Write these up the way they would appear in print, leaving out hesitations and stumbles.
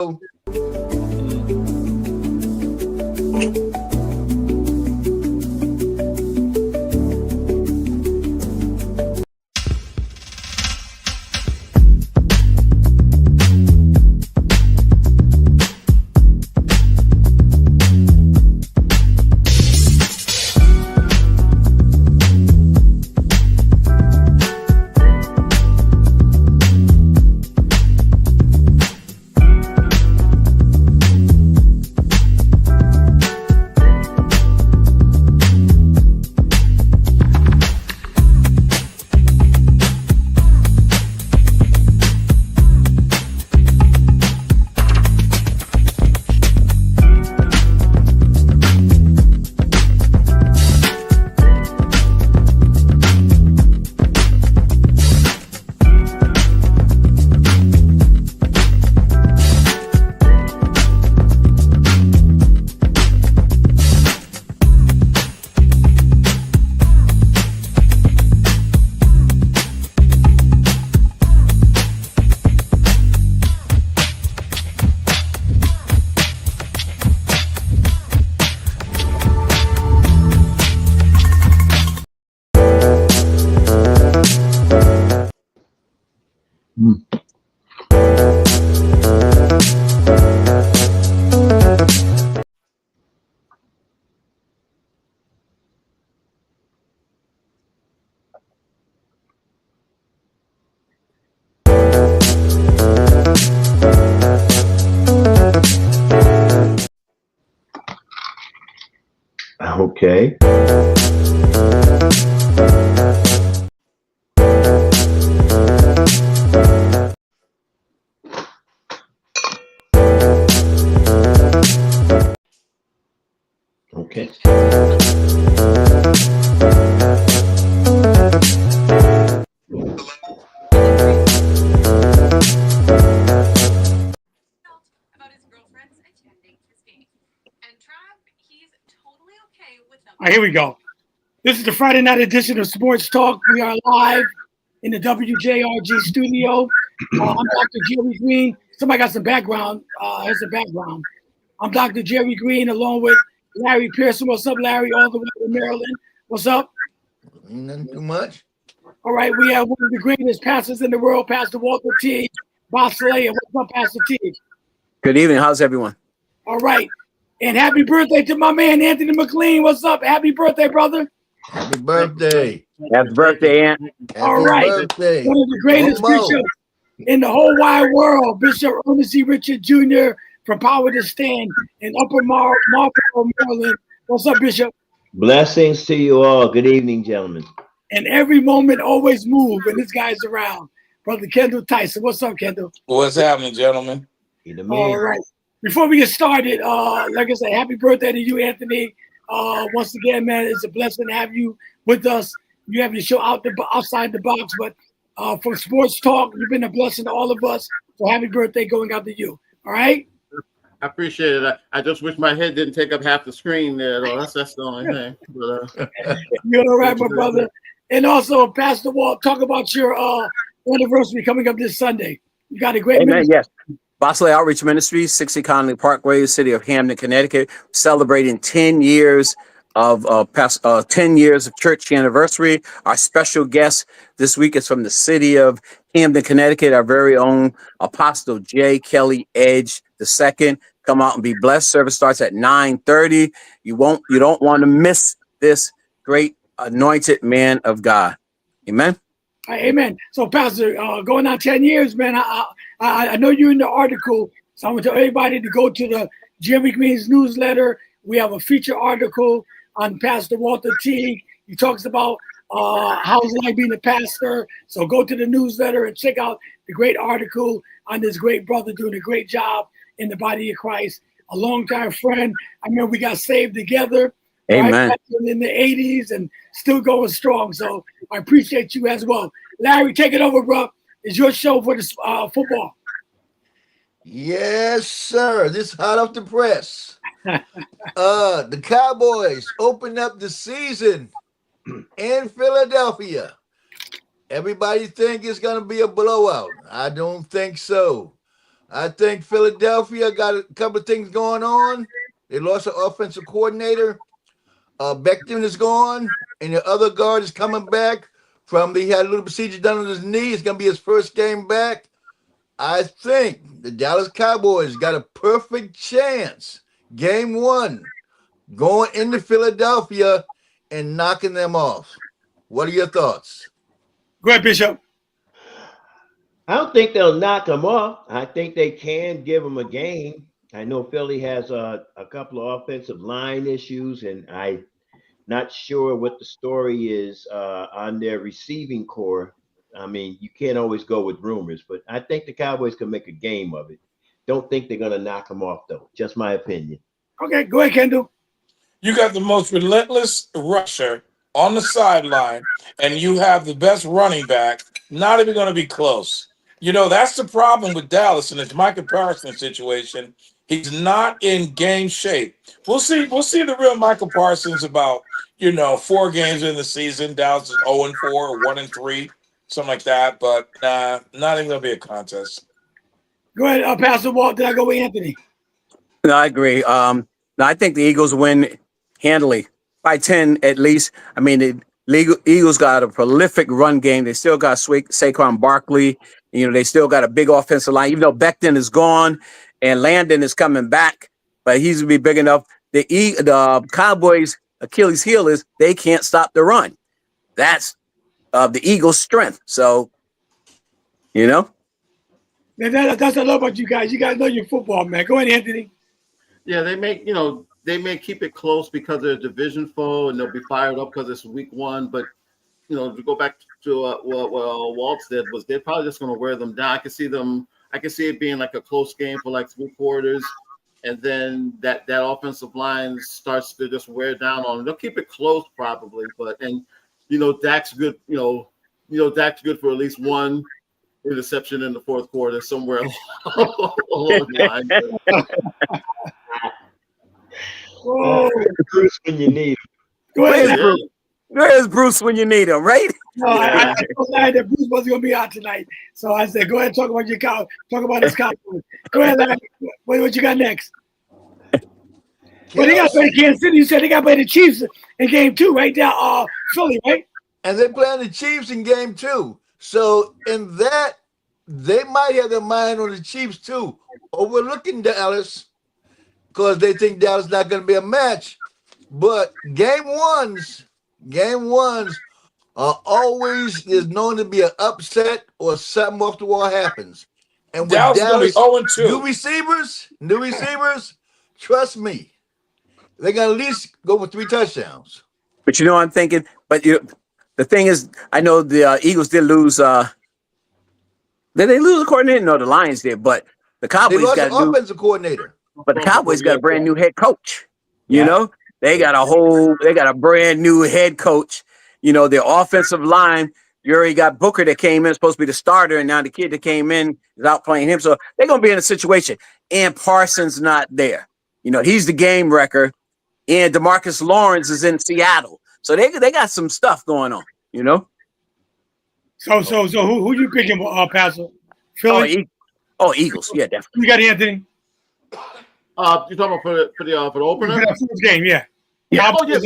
Okay. Okay. All right, here we go. This is the Friday night edition of Sports Talk. We are live in the WJRG studio. I'm Dr. Jerry Green. Somebody got some background. Here's the background. I'm Dr. Jerry Green along with Larry Pearson. What's up, Larry? All the way to Maryland. What's up? Nothing too much. All right, we have one of the greatest pastors in the world, Pastor Walter T. Bosley. What's up, Pastor T? Good evening. How's everyone? All right. And happy birthday to my man, Anthony McLean. What's up? Happy birthday, brother. Happy birthday. Happy birthday, Aunt. All right. Birthday. One of the greatest bishops in the whole wide world, Bishop Ernest C. Richard Jr. from Power to Stand in Upper Marlboro, Maryland. What's up, Bishop? Blessings to you all. Good evening, gentlemen. And every moment always move, and this guy's around. Brother Kendall Tyson. What's up, Kendall? What's happening, gentlemen? All right. Before we get started, like I said, happy birthday to you, Anthony. Once again, man, it's a blessing to have you with us. You have your show outside the box, but for Sports Talk, you've been a blessing to all of us. So happy birthday going out to you. All right? I appreciate it. I just wish my head didn't take up half the screen there, though. That's the only thing. But, you're all right, my brother. And also, Pastor Walt, talk about your anniversary coming up this Sunday. You got a great ministry. Yes. Bosley Outreach Ministries, 60 Conley Parkway, city of Hamden, Connecticut, celebrating 10 years of 10 years of church anniversary. Our special guest this week is from the city of Hamden, Connecticut, our very own Apostle J. Kelly Edge II. Come out and be blessed. Service starts at 9:30. You don't want to miss this great anointed man of God. Amen. Amen. So, Pastor, going on 10 years, man, I know you're in the article, so I want to tell everybody to go to the Jerry Green's newsletter. We have a feature article on Pastor Walter T. He talks about how it's like being a pastor. So go to the newsletter and check out the great article on this great brother doing a great job in the body of Christ. A longtime friend. I remember we got saved together. Amen. Right, in the 80s and still going strong. So I appreciate you as well. Larry, take it over, bro. It's your show for the football. Yes, sir. This hot off the press. The Cowboys open up the season in Philadelphia. Everybody think it's going to be a blowout. I don't think so. I think Philadelphia got a couple of things going on. They lost an offensive coordinator. Becton is gone, and the other guard is coming back from he had a little procedure done on his knee. It's gonna be his first game back. I think the Dallas Cowboys got a perfect chance. Game one, going into Philadelphia and knocking them off. What are your thoughts? Go ahead, Bishop. I don't think they'll knock them off. I think they can give them a game. I know Philly has a couple of offensive line issues, and I'm not sure what the story is on their receiving core. I mean, you can't always go with rumors, but I think the Cowboys can make a game of it. Don't think they're going to knock them off, though. Just my opinion. Okay, go ahead, Kendall. You got the most relentless rusher on the sideline, and you have the best running back. Not even going to be close. You know, that's the problem with Dallas in this Micah Parsons situation. He's not in game shape. We'll see the real Michael Parsons about, 4 games in the season. Dallas is 0-4 or 1-3, something like that. But not even going to be a contest. Go ahead, Pastor Walt. Did I go with Anthony? No, I agree. No, I think the Eagles win handily by 10 at least. I mean, the Eagles got a prolific run game. They still got Saquon Barkley. They still got a big offensive line, even though Becton is gone and Landon is coming back, but he's going to be big enough. The Cowboys' Achilles heel is they can't stop the run. That's the Eagles' strength. So, That's what I love about you guys. You guys know your football, man. Go ahead, Anthony. Yeah, they may keep it close because they're a division foe, and they'll be fired up because it's week 1. But to go back to what Walt did, was they're probably just going to wear them down. I can see it being like a close game for like 3 quarters, and then that offensive line starts to just wear down on them. They'll keep it close probably, Dak's good. Dak's good for at least 1 interception in the 4th quarter somewhere along the line. Bruce, when you need him. Go ahead. Where's Bruce when you need him, right? No, I told Larry that Bruce wasn't going to be out tonight. So I said, go ahead and talk about talk about his Cowboys. Go ahead, Larry. What you got next? Well, they got to play Kansas City. You said they got to play the Chiefs in game 2, right? Down Philly, right? And they're playing the Chiefs in game 2. So in that, they might have their mind on the Chiefs too, overlooking Dallas because they think Dallas is not going to be a match. But game ones are always is known to be an upset or something off the wall happens. And with Dallas, new receivers, trust me, they're going to at least go for 3 touchdowns. But I'm thinking, the thing is, I know the Eagles did lose. Did they lose a coordinator? No, the Lions did. But the Cowboys got an offensive coordinator. But the Cowboys got a brand new head coach. They got a brand new head coach. Their offensive line. You already got Booker that came in, supposed to be the starter, and now the kid that came in is out playing him. So they're gonna be in a situation. And Parsons not there. He's the game wrecker, and DeMarcus Lawrence is in Seattle. So they got some stuff going on. So who you picking, Pastor? Philly? Eagles. Yeah, definitely. You got Anthony? You're talking about for the opener? For the first game, yeah. Yeah. I think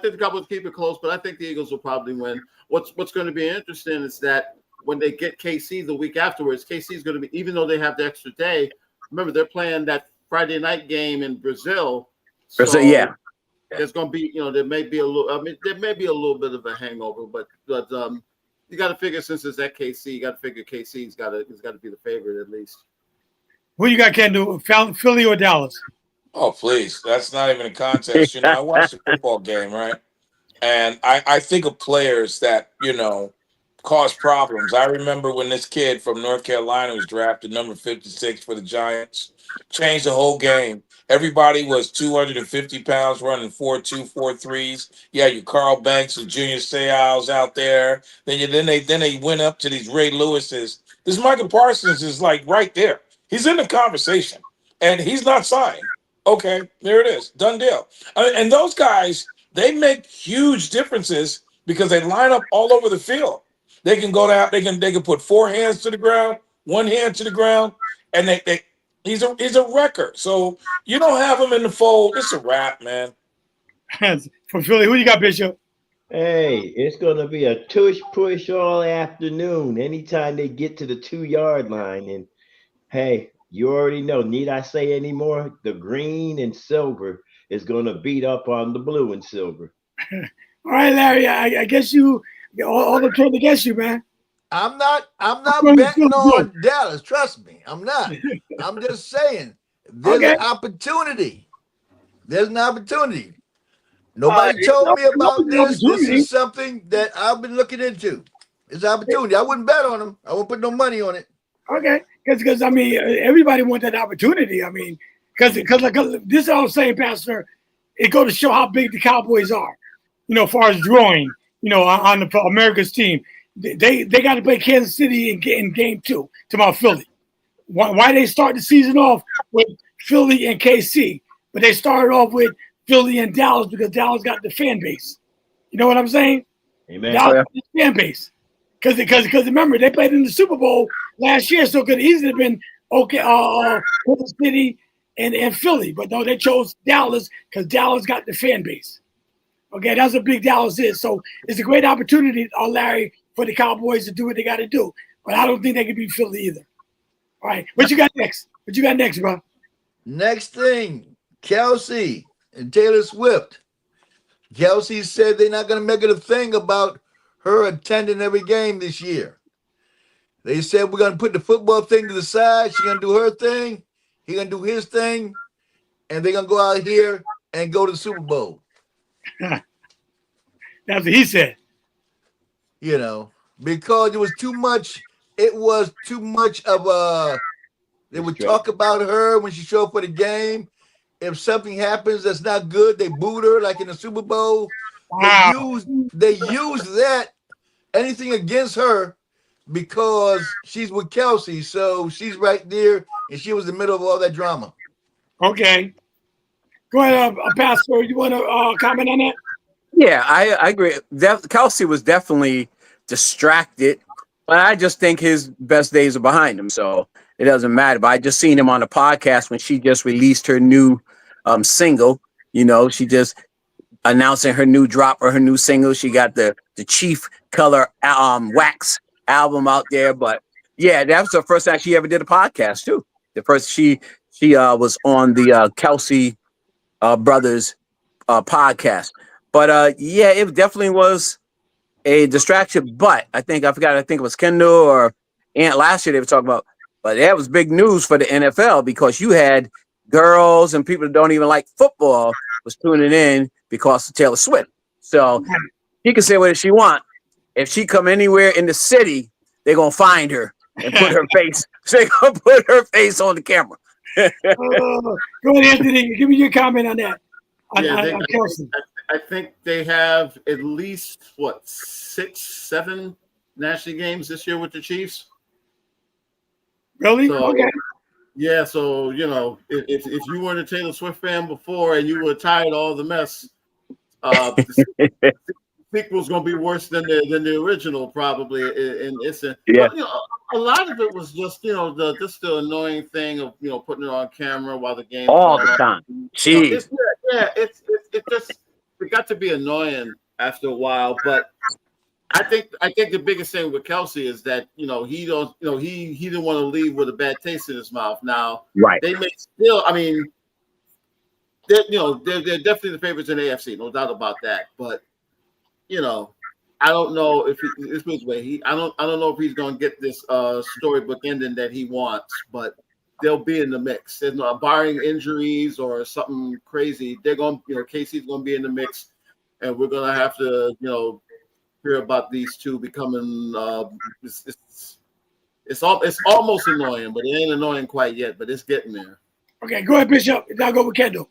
the Cowboys keep it close, but I think the Eagles will probably win. What's going to be interesting is that when they get KC the week afterwards, KC is going to be, even though they have the extra day, remember they're playing that Friday night game in Brazil. So, yeah. There's going to be, there may be a little bit of a hangover, but you got to figure since it's at KC, you got to figure KC's got to be the favorite at least. Who you got, Kendall? Philly or Dallas? Oh, please. That's not even a contest. I watched the football game, right? And I think of players that, cause problems. I remember when this kid from North Carolina was drafted number 56 for the Giants, changed the whole game. Everybody was 250 pounds running 4.2, 4.3s. Yeah, you Carl Banks and Junior Seau's out there. Then they went up to these Ray Lewis's. This Michael Parsons is like right there. He's in the conversation, and he's not signed. Okay, there it is. Done deal. And those guys, they make huge differences because they line up all over the field. They can go down. They can put 4 hands to the ground, one hand to the ground, and he's a wrecker. So you don't have him in the fold. It's a wrap, man. From Philly, who you got, Bishop? Hey, it's gonna be a tush push all afternoon. Anytime they get to the 2 yard line, and hey, you already know. Need I say any more? The green and silver is gonna beat up on the blue and silver. All right, Larry. I guess you all the trade against you, man. I'm not Feeling betting good. on Dallas. Trust me, I'm not. I'm just saying there's Okay. an opportunity. There's an opportunity. Nobody told me about this. This Opportunity. is something that I've been looking into. It's an opportunity. I wouldn't bet on them. I won't put no money on it. Okay, because I mean, everybody wants that opportunity. I mean, because like this is all I'm saying, Pastor. It goes to show how big the Cowboys are. You know, as far as drawing, you know, on the America's team, they got to play Kansas City in game 2 to my Philly. Why they start the season off with Philly and KC, but they started off with Philly and Dallas because Dallas got the fan base. You know what I'm saying? Amen. Dallas got the fan base. Because remember, they played in the Super Bowl last year, so it could easily have been Kansas City and Philly. But no, they chose Dallas because Dallas got the fan base. Okay, that's what big Dallas is. So it's a great opportunity, Larry, for the Cowboys to do what they got to do. But I don't think they can beat Philly either. All right, what you got next? What you got next, bro? Next thing, Kelsey and Taylor Swift. Kelsey said they're not going to make it a thing about her attending every game this year. They said we're going to put the football thing to the side. She's going to do her thing. He's going to do his thing. And they're going to go out here and go to the Super Bowl. That's what he said. You know, because it was too much. It was too much of a. They would talk about her when she showed up for the game. If something happens that's not good, they booed her like in the Super Bowl. Wow. They use that anything against her because she's with Kelsey, so she's right there, and she was in the middle of all that drama. Okay. Go ahead, Pastor. You want to comment on that? Yeah, I agree. Kelsey was definitely distracted, but I just think his best days are behind him, so it doesn't matter. But I just seen him on the podcast when she just released her new single. You know, she just announcing her new drop or her new single. She got the Chief Color Wax album out there. But yeah, that was the first time she ever did a podcast too. The first she was on the Kelsey brothers podcast. But yeah, it definitely was a distraction. But I think it was Kendall or Ant last year they were talking about. But that was big news for the NFL because you had girls and people that don't even like football was tuning in because of Taylor Swift. So she can say what she want. If she come anywhere in the city, they're gonna find her and put her face. They're gonna put her face on the camera. Go ahead, Anthony. Give me your comment on that. I think they have at least 6, 7 national games this year with the Chiefs. Really? So, okay. Yeah, so you know, if you weren't a Taylor Swift fan before and you were tired of all the mess, the sequel's gonna be worse than the original probably. And it's but, you know, a lot of it was just the annoying thing of putting it on camera while the game all the time. Jeez. It got to be annoying after a while, but. I think the biggest thing with Kelsey is that he didn't want to leave with a bad taste in his mouth. Now, right? They may still, I mean, they're definitely the favorites in the AFC, no doubt about that. But I don't know if I don't know if he's going to get this storybook ending that he wants, but they'll be in the mix. There's barring injuries or something crazy, they're going. Casey's going to be in the mix, and we're going to have to hear about these two becoming it's almost annoying, but it ain't annoying quite yet, but it's getting there. Okay, go ahead, Bishop. Now go with Kendall.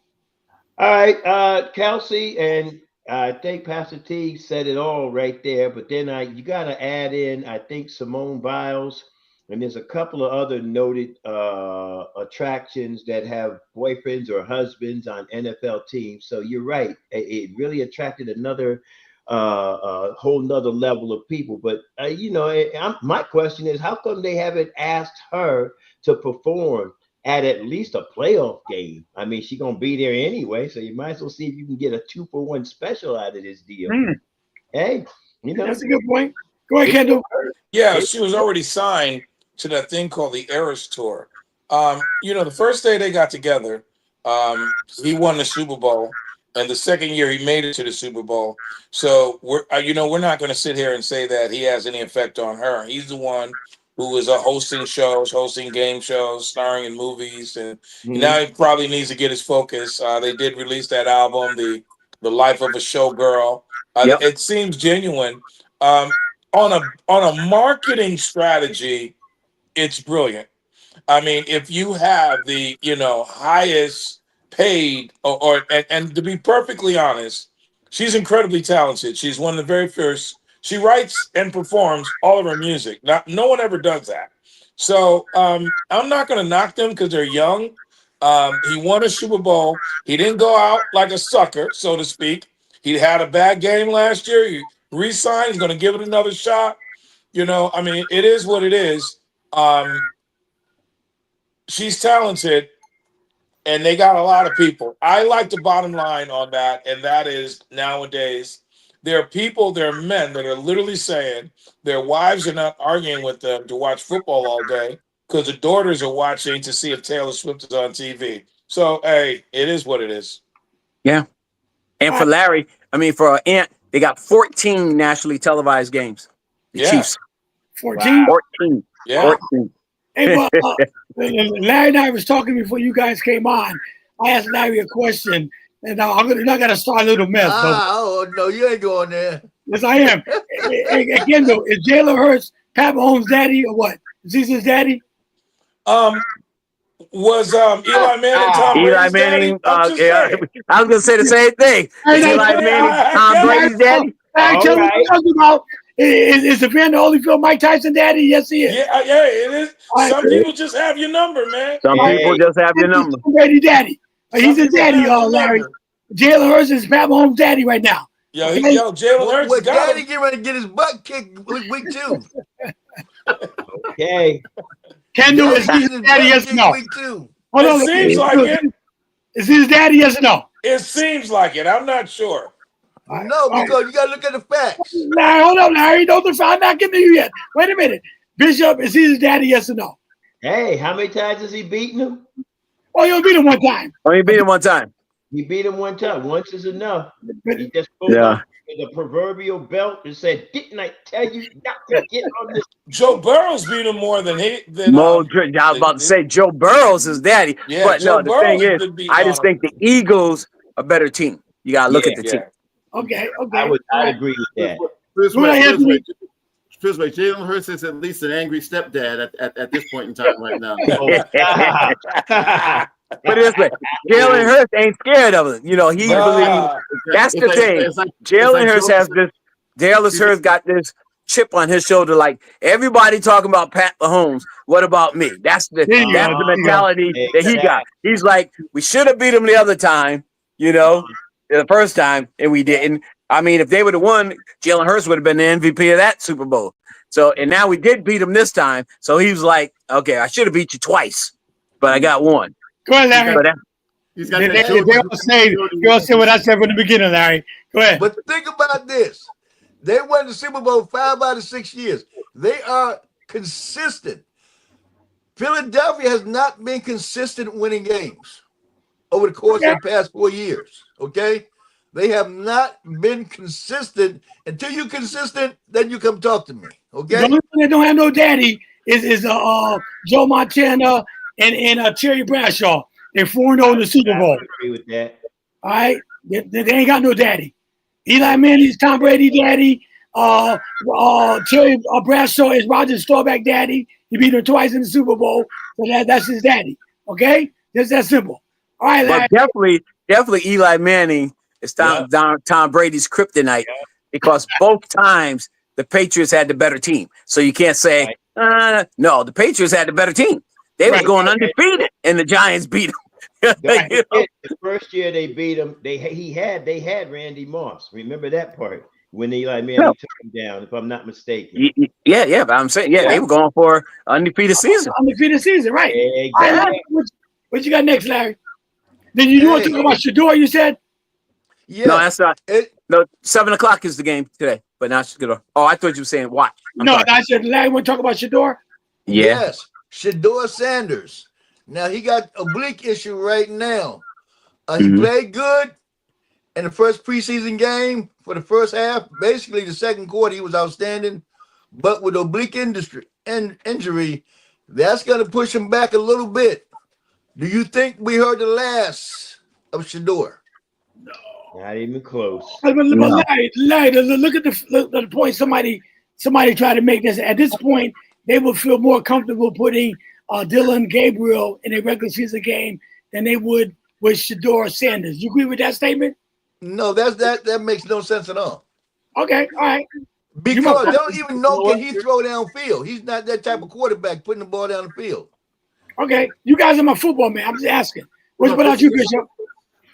All right, Kelsey, and I think Pastor T said it all right there, but then you got to add in, I think, Simone Biles, and there's a couple of other noted attractions that have boyfriends or husbands on NFL teams. So you're right. It really attracted another a whole nother level of people. But my question is, how come they haven't asked her to perform at least a playoff game? I mean, she's gonna be there anyway, so you might as well see if you can get a 2-for-1 special out of this deal. Hey, that's a good point. Go ahead, Kendall. Yeah, she was already signed to that thing called the Eras Tour. The first day they got together, he won the Super Bowl, and the second year he made it to the Super Bowl. So we're not going to sit here and say that he has any effect on her. He's the one who is hosting shows, hosting game shows, starring in movies, and now he probably needs to get his focus. They did release that album, the Life of a Showgirl. It seems genuine. On a marketing strategy, it's brilliant. I mean, if you have the highest paid, and to be perfectly honest, she's incredibly talented. She's one of the very first. She writes and performs all of her music. No one ever does that. So I'm not going to knock them because they're young. He won a Super Bowl. He didn't go out like a sucker, so to speak. He had a bad game last year. He re-signed. He's going to give it another shot. I mean, it is what it is. She's talented, and they got a lot of people. I like the bottom line on that, and that is nowadays there are men that are literally saying their wives are not arguing with them to watch football all day because the daughters are watching to see if Taylor Swift is on TV. So, hey, it is what it is. Yeah. And for Larry, for Ant, they got 14 nationally televised games. The Chiefs. 14? 14. Yeah. 14. Hey, well, Larry and I was talking before you guys came on. I asked Larry a question, and I'm not going to start a little mess. No, you ain't going there. Yes, I am. Again, though, is Jalen Hurts Pat Mahomes' daddy or what? Is he his daddy? Was Eli Manning Tom Eli Brady's Manning, daddy? I was going to say the same thing. Is Eli Manning Tom Brady's daddy? Tell me what you're talking about. Is Evander Holyfield Mike Tyson daddy? Yes, he is. Yeah, it is. Some people just have your number, man. Some people just have your number. Brady daddy. He's his daddy, Larry. Jalen Hurts is Pat Mahomes' daddy right now. Jalen Hurts Well, got daddy him. get ready to get his butt kicked week 2. Okay. Kendall, is he his daddy? Yes or no? Week 2. It seems like it. Is he his daddy? Yes or no? It seems like it. I'm not sure. No, because you got to look at the facts. Larry, hold on, Larry. I'm not getting to you yet. Wait a minute. Bishop, is he his daddy? Yes or no? Hey, how many times has he beaten him? Oh, you beat him one time. He beat him one time. He beat him one time. Once is enough. He just pulled the proverbial belt and said, "Didn't I tell you not to get on this?" Joe Burrows beat him more than he. I was about to say Joe Burrows is daddy. Yeah, but Joe no, the Burrows thing is, I just think the Eagles are a better team. You got to look at the team. Okay. I'd agree with that. Frisway, Jalen Hurts is at least an angry stepdad at this point in time right now. But this way, Jalen Hurts ain't scared of it. He believes. That's the thing. Jalen Hurts has this. Jalen Hurts got this chip on his shoulder. Like everybody talking about Pat Mahomes. What about me? That's the mentality that he got. He's like, we should have beat him the other time. The first time, and we didn't. I mean, if they would have won, Jalen Hurts would have been the MVP of that Super Bowl. So, and now we did beat him this time. So he was like, okay, I should have beat you twice, but I got one. Go ahead, Larry. He's got you'll say what I said from the beginning, Larry. Go ahead. But think about this. They won the Super Bowl 5 out of 6 years. They are consistent. Philadelphia has not been consistent winning games over the course of the past 4 years. Okay? They have not been consistent. Until you're consistent, then you come talk to me. Okay? The only one that don't have no daddy is Joe Montana and Terry Bradshaw. They're 4-0 in the Super Bowl. I agree with that. All right? They ain't got no daddy. Eli Manning's Tom Brady daddy. Terry Bradshaw is Roger Staubach daddy. He beat him twice in the Super Bowl. So that's his daddy. Okay? Just that simple. All right, Larry. But definitely Eli Manning is Tom Brady's kryptonite because both times the Patriots had the better team. So you can't say, no, the Patriots had the better team. They were going undefeated, and the Giants beat them. The first year they beat him, they had Randy Moss. Remember that part? when Eli No. Manning took him down, if I'm not mistaken. Yeah. But I'm saying, Yeah. they were going for undefeated season. Undefeated season, right? All right, Exactly. what you got next, Larry? Then you want to Hey, talk about Shador? You said No, yes. that's not. It, No, 7 o'clock is the game today, but not Shador. Oh, I thought you were saying watch. I'm no. sorry. I said Larry want to talk about Shador. Yeah. yes. Shador Sanders. Now he got oblique issue right now. He Hmm. played good in the first preseason game for the first half. Basically, the second quarter he was outstanding, but with oblique injury, that's going to push him back a little bit. Do you think we heard the last of Shador? Not even close. But No. Larry, look at the point somebody tried to make this. At this point, they would feel more comfortable putting Dylan Gabriel in a regular season game than they would with Shador Sanders. You agree with that statement? No, that makes no sense at all. Okay, all right. You must. Because they don't even You know know can what? he throw downfield. He's not that type of quarterback putting the ball down the field. Okay, you guys are my football man. I'm just asking. What No, about you, Bishop?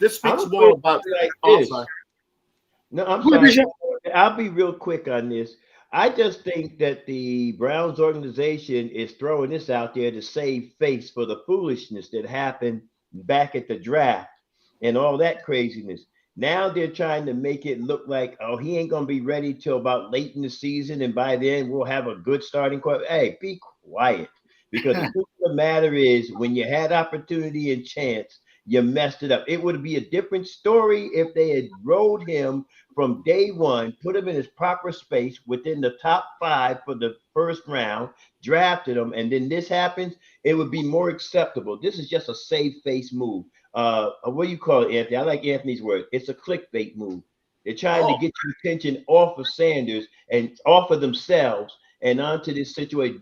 This I'm speaks gonna more put about. it like Oh, I'm this. sorry. No, I'm Go ahead, sorry. Bishop. I'll be real quick on this. I just think that the Browns organization is throwing this out there to save face for the foolishness that happened back at the draft and all that craziness. Now they're trying to make it look like, oh, he ain't gonna be ready till about late in the season, and by then we'll have a good starting quarterback. Hey, be quiet. Because the truth of the matter is, when you had opportunity and chance, you messed it up. It would be a different story if they had rode him from day one, put him in his proper space within the top 5 for the first round, drafted him, and then this happens, it would be more acceptable. This is just a safe face move. What do you call it, Anthony? I like Anthony's word. It's a clickbait move. They're trying to Oh, get your attention off of Sanders and off of themselves and onto this situation.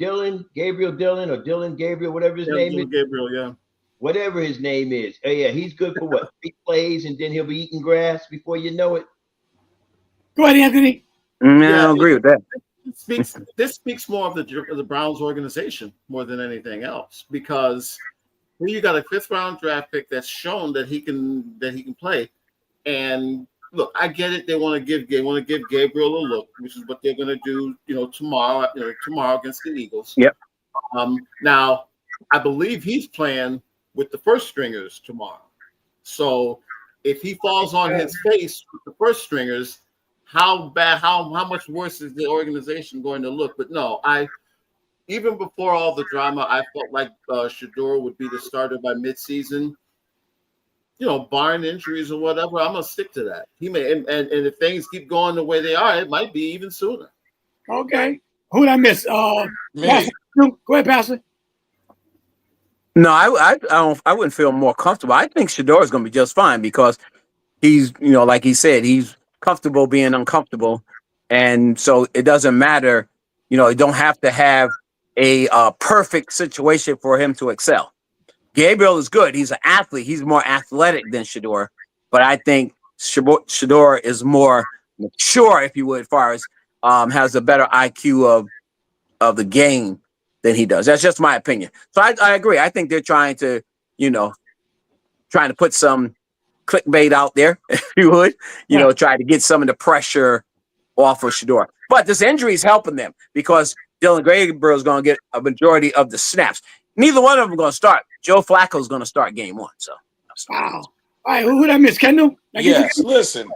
Gabriel Dillon, or Dylan Gabriel, whatever his yeah, name is, Dylan Gabriel, yeah. whatever his name is. Oh yeah, he's good for what? 3 plays, and then he'll be eating grass before you know it. Go ahead, Anthony. Yeah, I don't agree with that. this speaks more of the Browns organization more than anything else, because when you got a 5th-round draft pick that's shown that he can play, and look, I get it. They want to give Gabriel a look, which is what they're going to do. Tomorrow against the Eagles. Yep. Now, I believe he's playing with the first stringers tomorrow. So if he falls on his face with the first stringers, how much worse is the organization going to look? But no, even before all the drama, I felt like Shador would be the starter by midseason. Barring injuries or whatever, I'm gonna stick to that. He may, and if things keep going the way they are, it might be even sooner. Okay. Who did I miss? Me. Pastor. Go ahead, Pastor. No, I wouldn't feel more comfortable. I think Shador is going to be just fine because he's, like he said, he's comfortable being uncomfortable, and so it doesn't matter. You don't have to have a perfect situation for him to excel. Gabriel is good. He's an athlete. He's more athletic than Shador, but I think Shador is more mature, if you would, as far as has a better IQ of the game than he does. That's just my opinion. So I agree. I think they're trying to put some clickbait out there, if you would, try to get some of the pressure off of Shador. But this injury is helping them because Dylan Gabriel is going to get a majority of the snaps. Neither one of them are going to start. Joe Flacco is going to start game 1. So, Wow. All right, who did I miss? Kendall? Yes, listen.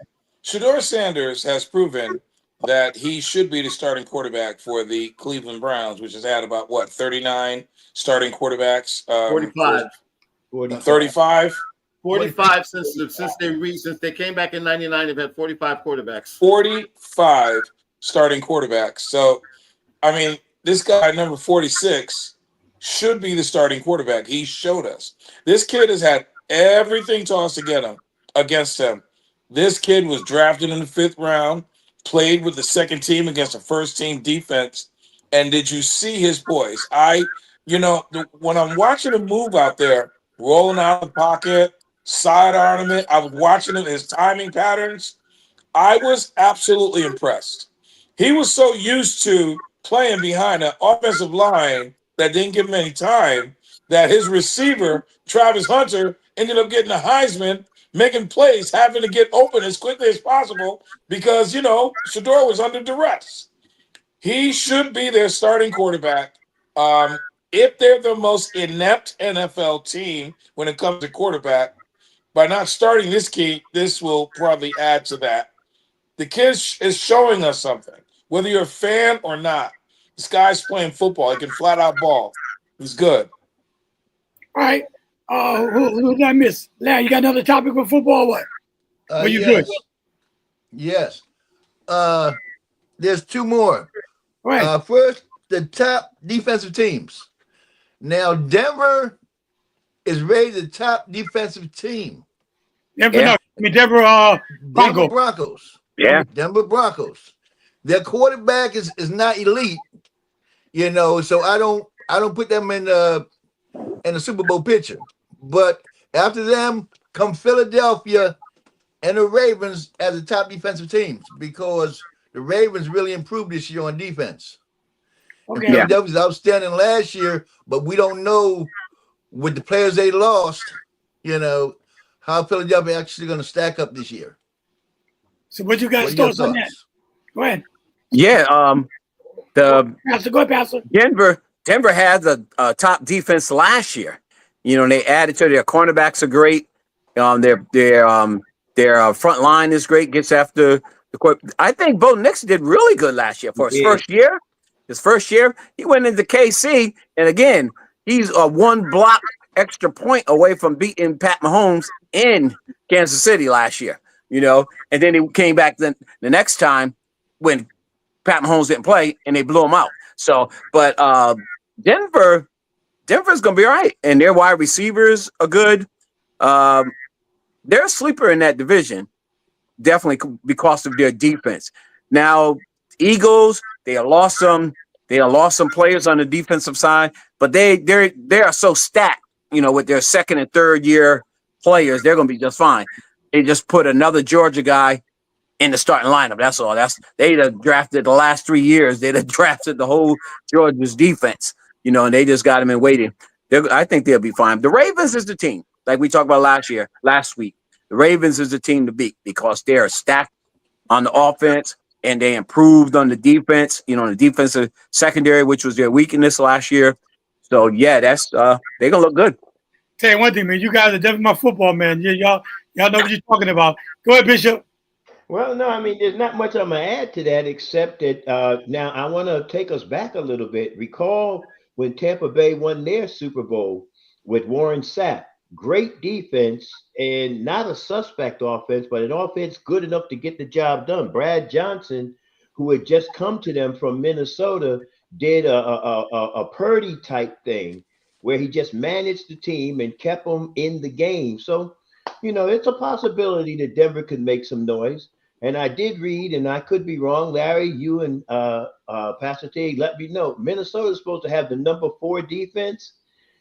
Shador Sanders has proven that he should be the starting quarterback for the Cleveland Browns, which has had about 39 starting quarterbacks. 45. 35. 45 since they came back in '99. They've had 45 quarterbacks. 45 starting quarterbacks. So, I mean, this guy, number 46, should be the starting quarterback. He showed us. This kid has had everything tossed against him. This kid was drafted in the 5th round, played with the second team against a first team defense. And did you see his poise? When I'm watching him move out there, rolling out of the pocket, side armament, I was watching him, his timing patterns. I was absolutely impressed. He was so used to playing behind an offensive line that didn't give him any time that his receiver, Travis Hunter, ended up getting a Heisman making plays, having to get open as quickly as possible because, Shador was under duress. He should be their starting quarterback. If they're the most inept NFL team when it comes to quarterback, by not starting this kid, this will probably add to that. The kid is showing us something. Whether you're a fan or not, this guy's playing football. He can flat out ball. He's good. All right. Who did I miss? Larry, you got another topic with football or what? What you Yes. good? Yes. There's two more. All right. First, the top defensive teams. Now, Denver is rated the top defensive team. Denver, Yeah. no, I mean Denver Denver Broncos. Broncos. Yeah. Denver Broncos. Their quarterback is not elite, so I don't put them in the Super Bowl picture. But after them come Philadelphia and the Ravens as the top defensive teams because the Ravens really improved this year on defense. Okay. And Philadelphia was outstanding last year, but we don't know with the players they lost, how Philadelphia actually going to stack up this year. So what you guys thoughts on that? Go ahead. Yeah. The Pastor, go ahead, Pastor. Denver had the top defense last year. They added to their cornerbacks are great. Their front line is great. Gets after the court. I think Bo Nix did really good last year for his first year. His first year, he went into KC, and again, he's a one block extra point away from beating Pat Mahomes in Kansas City last year. And then he came back the next time when Pat Mahomes didn't play, and they blew him out. So, but Denver's gonna be all right, and their wide receivers are good. They're a sleeper in that division, definitely because of their defense. Now, Eagles, they lost some players on the defensive side, but they are so stacked, with their second and third year players, they're gonna be just fine. They just put another Georgia guy in the starting lineup. That's all. They'd have drafted the last 3 years. They'd have drafted the whole Georgia's defense, and they just got him in waiting. I think they'll be fine. The Ravens is the team, like we talked about last week. The Ravens is the team to beat because they're stacked on the offense and they improved on the defense, the defensive secondary, which was their weakness last year. So yeah, that's they're gonna look good. Tell you one thing, man. You guys are definitely my football man. Y'all know what you're talking about. Go ahead, Bishop. Well, no, I mean, there's not much I'm going to add to that except that now I want to take us back a little bit. Recall when Tampa Bay won their Super Bowl with Warren Sapp. Great defense and not a suspect offense, but an offense good enough to get the job done. Brad Johnson, who had just come to them from Minnesota, did a Purdy type thing where he just managed the team and kept them in the game. So, it's a possibility that Denver could make some noise. And I did read, and I could be wrong, Larry, you and Pastor T, let me know. Minnesota is supposed to have the number 4 defense.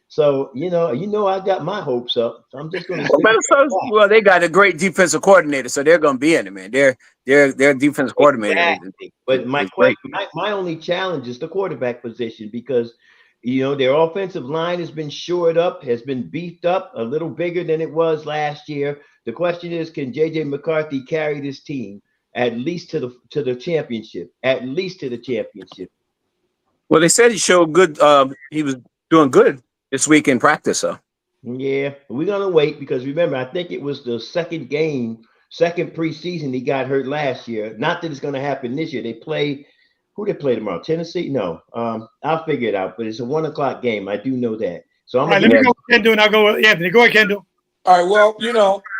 So, I got my hopes up. So I'm just going to Well, they got a great defensive coordinator, so they're going to be in it, man. Their defensive coordinator. Exactly. But my only challenge is the quarterback position because, their offensive line has been shored up, has been beefed up a little bigger than it was last year. The question is, can J.J. McCarthy carry this team at least to the championship? At least to the championship. Well, they said he showed good. He was doing good this week in practice, so. Yeah, we're gonna wait because remember, I think it was the second preseason he got hurt last year. Not that it's gonna happen this year. Who they play tomorrow? Tennessee? No. I'll figure it out, but it's a 1:00 game. I do know that. So All right, let me go with Kendall and I'll go with Anthony. Go ahead, Kendall. All right, well,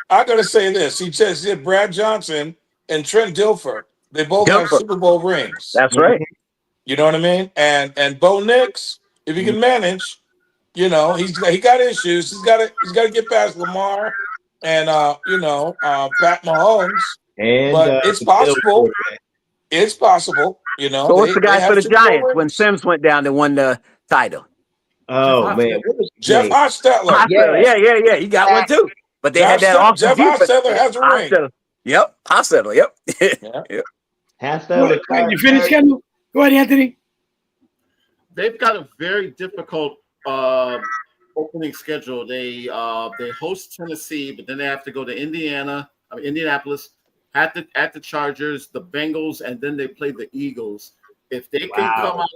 I gotta say this. He says Brad Johnson and Trent Dilfer. They both have Super Bowl rings. That's right. You know what I mean? And Bo Nix, if he can manage, he got issues. He's got to get past Lamar and Pat Mahomes. But it's possible. It's possible. So what's the guy for the Giants when Sims went down and won the title? Oh man, Jeff Hostetler. Yeah. He got one too. But they had that awesome Jeff Hostetler has a ring. Yep, Hostetler. Yep. Yep. Hostetler. You finished, Kendall? Go ahead, Anthony. They've got a very difficult opening schedule. They host Tennessee, but then they have to go to Indianapolis, at the Chargers, the Bengals, and then they play the Eagles. If they can come out,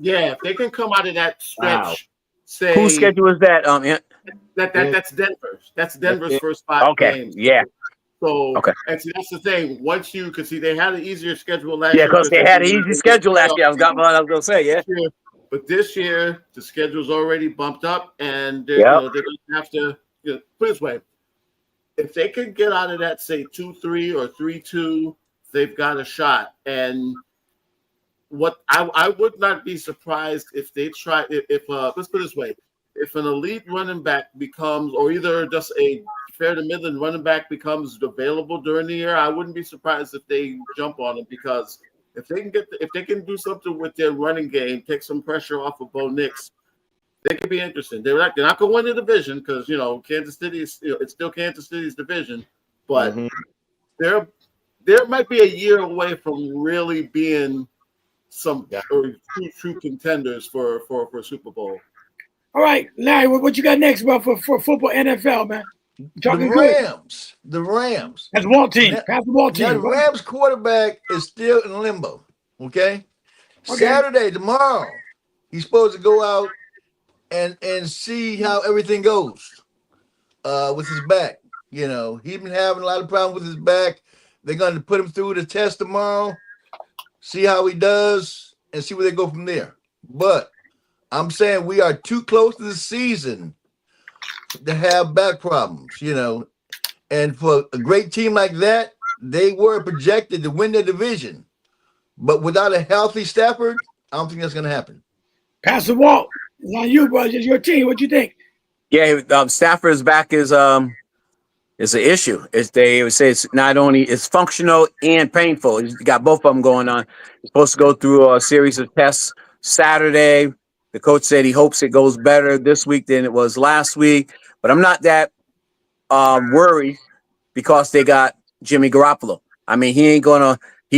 if they can come out of that stretch, say Whose schedule is that? that's Denver. That's Denver's first 5 games. Yeah. So, Okay. and see, that's the thing. Once you can see, they had an easier schedule last Yeah, year. because they had an easy schedule last year. I was going to say, yeah. But this year, the schedule's already bumped up, and they're going to have to put it this way. If they can get out of that, say 2-3 or 3-2, they've got a shot. And what I would not be surprised if they try. If let's put it this way. If an elite running back becomes, or either just a fair to middling running back becomes available during the year, I wouldn't be surprised if they jump on him, because if they can do something with their running game, take some pressure off of Bo Nix, they could be interesting. They're not going to win the division because Kansas City is it's still Kansas City's division, but there might be a year away from really being some true contenders for Super Bowl. All right, Larry, what you got next, bro, for football NFL, man? The Rams. That's Walt team. Pass the ball team. Now the Rams quarterback is still in limbo. Okay. Saturday, tomorrow, he's supposed to go out and see how everything goes with his back. He's been having a lot of problems with his back. They're going to put him through the test tomorrow, see how he does, and see where they go from there. But I'm saying we are too close to the season to have back problems, And for a great team like that, they were projected to win the division. But without a healthy Stafford, I don't think that's going to happen. Pastor Walt, it's on you, bro. It's your team. What you think? Yeah, Stafford's back is an issue. They would say it's not only it's functional and painful. He's got both of them going on. He's supposed to go through a series of tests Saturday. The coach said he hopes it goes better this week than it was last week. But I'm not that worried because they got Jimmy Garoppolo. I mean, he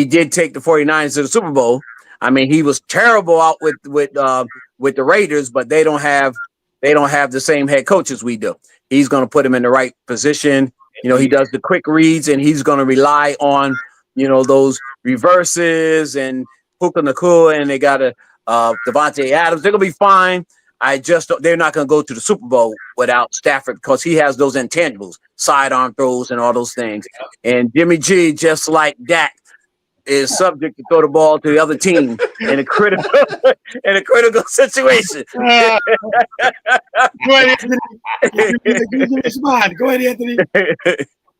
did take the 49ers to the Super Bowl. I mean, he was terrible out with the Raiders, but they don't have the same head coach as we do. He's going to put him in the right position. He does the quick reads, and he's going to rely on, those reverses and Puka Nakua, and they got Devontae Adams. They're going to be fine. They're not going to go to the Super Bowl without Stafford because he has those intangibles, sidearm throws and all those things. And Jimmy G, just like Dak, is subject to throw the ball to the other team in a critical situation. Go ahead, Anthony. Go ahead, Anthony.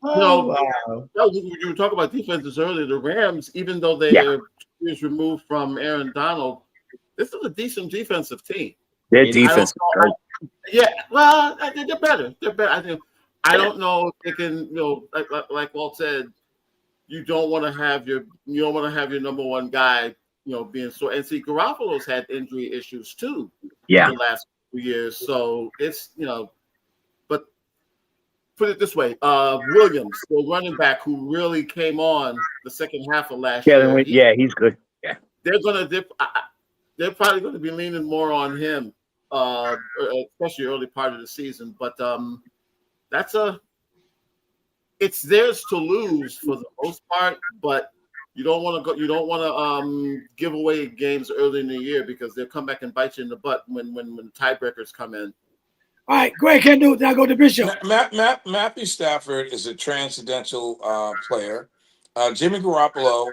You were talking about defenses earlier. The Rams, even though they are years removed from Aaron Donald, this is a decent defensive team. Their defense. Well, they're better. They're better. I don't know if they can. Like Walt said, you don't want to have your number one guy, being so. And see, Garoppolo's had injury issues too. Yeah. In the last few years, so it's But put it this way, Williams, the running back who really came on the second half of last year. He's good. Yeah. They're probably going to be leaning more on him, especially early part of the season. But it's theirs to lose for the most part. But you don't want to go. You don't want to give away games early in the year because they'll come back and bite you in the butt when tiebreakers come in. All right, go ahead, Ken. Now go to Bishop. Matthew Stafford is a transcendental player. Jimmy Garoppolo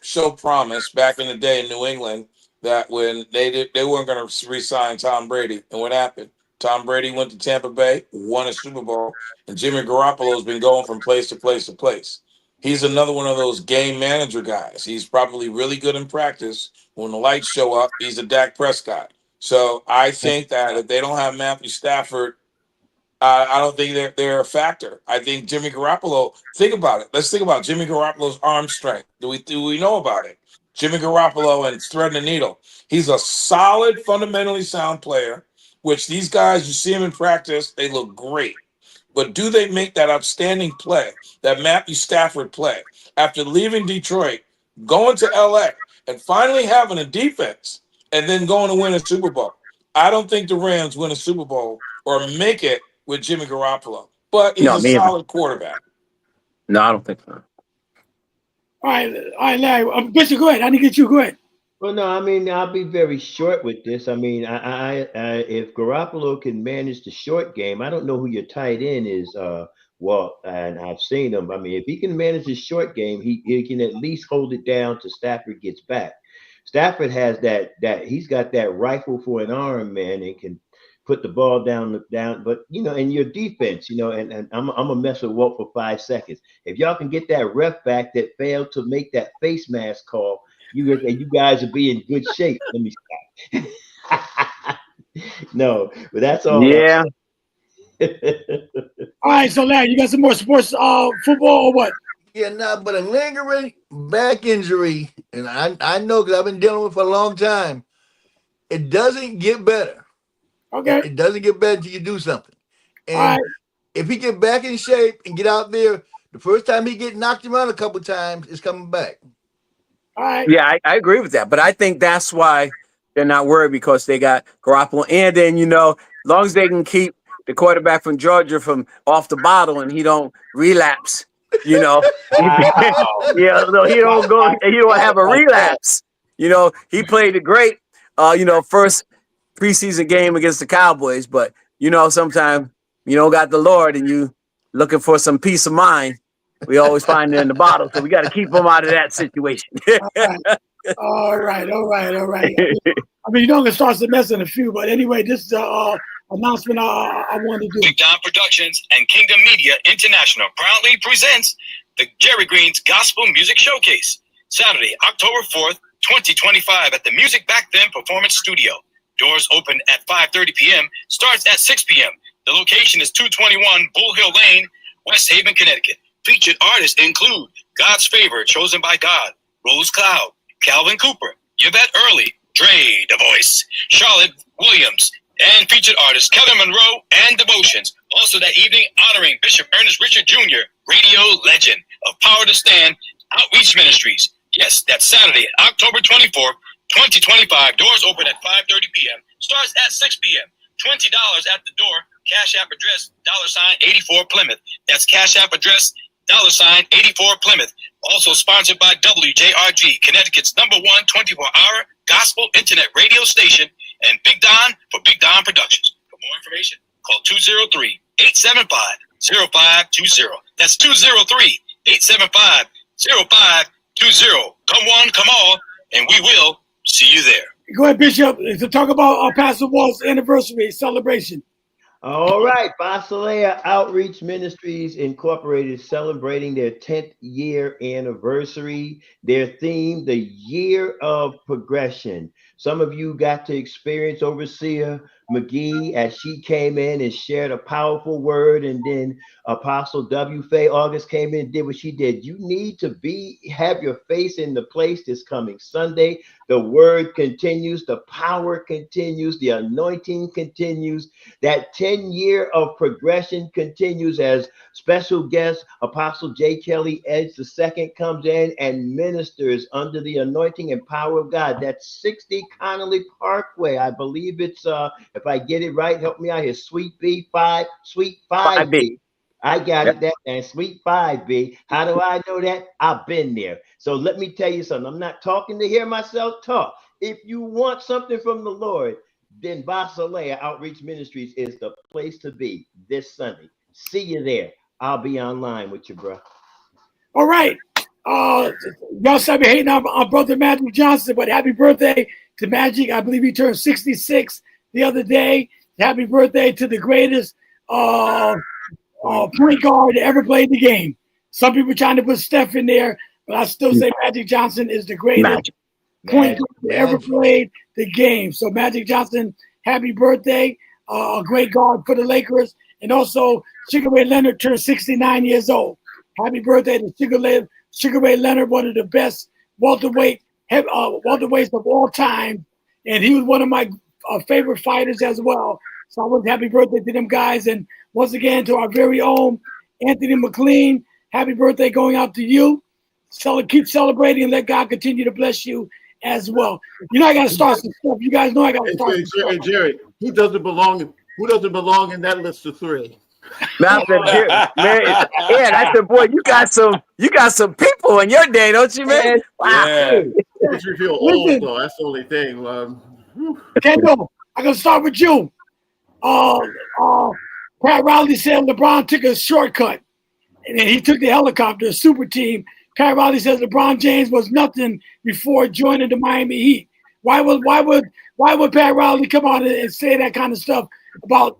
showed promise back in the day in New England that when they weren't going to re-sign Tom Brady. And what happened? Tom Brady went to Tampa Bay, won a Super Bowl, and Jimmy Garoppolo has been going from place to place to place. He's another one of those game manager guys. He's probably really good in practice. When the lights show up, he's a Dak Prescott. So I think that if they don't have Matthew Stafford, I don't think they're a factor. I think Jimmy Garoppolo, think about it. Let's think about Jimmy Garoppolo's arm strength. Do we know about it? Jimmy Garoppolo and threading the needle. He's a solid, fundamentally sound player, which these guys, you see him in practice, they look great. But do they make that outstanding play that Matthew Stafford played after leaving Detroit, going to LA, and finally having a defense, and then going to win a Super Bowl? I don't think the Rams win a Super Bowl or make it with Jimmy Garoppolo, but he's No, a me either. solid quarterback. No, I don't think so. All right, Larry. Bishop, go ahead. I need to get you. Go ahead. Well, no, I mean, I'll be very short with this. I mean, if Garoppolo can manage the short game, I don't know who your tight end is, Walt, and I've seen him. I mean, if he can manage the short game, he can at least hold it down till Stafford gets back. Stafford has that he's got that rifle for an arm, man, and can put the ball down. But and your defense, and I'm gonna mess with Walt for 5 seconds. If y'all can get that ref back that failed to make that face mask call, you guys will be in good shape. Let me stop. No, but that's all. Yeah. All right, so Larry, you got some more sports, football or what? Yeah, no, but a lingering back injury, and I know because I've been dealing with it for a long time. It doesn't get better. Okay. It doesn't get better until you do something. All And right. if he get back in shape and get out there, the first time he get knocked around a couple times, it's coming back. All right. Yeah, I agree with that. But I think that's why they're not worried, because they got Garoppolo. And then, as long as they can keep the quarterback from Georgia from off the bottle and he don't relapse, Wow. yeah, no, he don't have a relapse. He played a great, first preseason game against the Cowboys. But, sometimes you don't got the Lord and you looking for some peace of mind. We always find it in the bottle, so we got to keep them out of that situation. All right. I mean, I'm gonna start some mess in a few, but anyway, this is announcement I wanted to do. Big Don Productions and Kingdom Media International proudly presents the Jerry Green's Gospel Music Showcase, Saturday, October 4th, 2025 at the Music Back Then Performance Studio. Doors open at 5:30 p.m., starts at 6 p.m. The location is 221 Bull Hill Lane, West Haven, Connecticut. Featured artists include God's Favor, Chosen by God, Rose Cloud, Calvin Cooper, Yvette Early, Dre, The Voice, Charlotte Williams, and featured artists Kelly Monroe and Devotions. Also that evening, honoring Bishop Ernest Richard Jr., radio legend of Power to Stand Outreach Ministries. Yes, that's Saturday, October 24th, 2025. Doors open at 5:30 p.m. Starts at 6 p.m. $20 at the door. Cash App address, $84 Plymouth. That's Cash App address, $84 Plymouth. Also sponsored by WJRG, Connecticut's #1 24-hour gospel internet radio station, and Big Don for Big Don Productions. For more information, call 203-875-0520. That's 203-875-0520. Come one, come all, and we will see you there. Go ahead, Bishop, to talk about Pastor Walt's anniversary celebration. All right, Basilea Outreach Ministries Incorporated celebrating their 10th year anniversary. Their theme, the year of progression. Some of you got to experience Overseer McGee as she came in and shared a powerful word, and then Apostle W. Faye August came in and did what she did. You need to have your face in the place this coming Sunday. The word continues, the power continues, the anointing continues. That 10-year of progression continues as special guest Apostle J. Kelly Edge II comes in and ministers under the anointing and power of God. That's 60 Connolly Parkway. I believe it's if I get it right, help me out here. Suite 5B. I got it, that and Suite 5B. How do I know that? I've been there. So let me tell you something. I'm not talking to hear myself talk. If you want something from the Lord, then Basilea Outreach Ministries is the place to be this Sunday. See you there. I'll be online with you, bro. All right. Y'all said me hating on brother Magic Johnson, but happy birthday to Magic. I believe he turned 66 the other day. Happy birthday to the greatest point guard to ever played the game. Some people trying to put Steph in there, but I still say Magic Johnson is the greatest point guard to ever played the game. So Magic Johnson, happy birthday. A great guard for the Lakers. And also Sugar Ray Leonard turned 69 years old. Happy birthday to Sugar Ray Leonard, one of the best welterweights of all time. And he was one of my favorite fighters as well. So I want happy birthday to them guys. And once again, to our very own Anthony McLean, happy birthday going out to you. Keep celebrating and let God continue to bless you as well. You know, I got to start some stuff. You guys know I got to start some stuff. Hey, Jerry, who doesn't belong in that list of three? Nothing, man. Yeah, I said, boy, you got some people in your day, don't you, man? Wow. Yeah. Makes me feel old, though. That's the only thing. Kendall, I'm gonna start with you. Pat Riley said LeBron took a shortcut, and then he took the helicopter, super team. Pat Riley says LeBron James was nothing before joining the Miami Heat. Why would Pat Riley come out and say that kind of stuff about?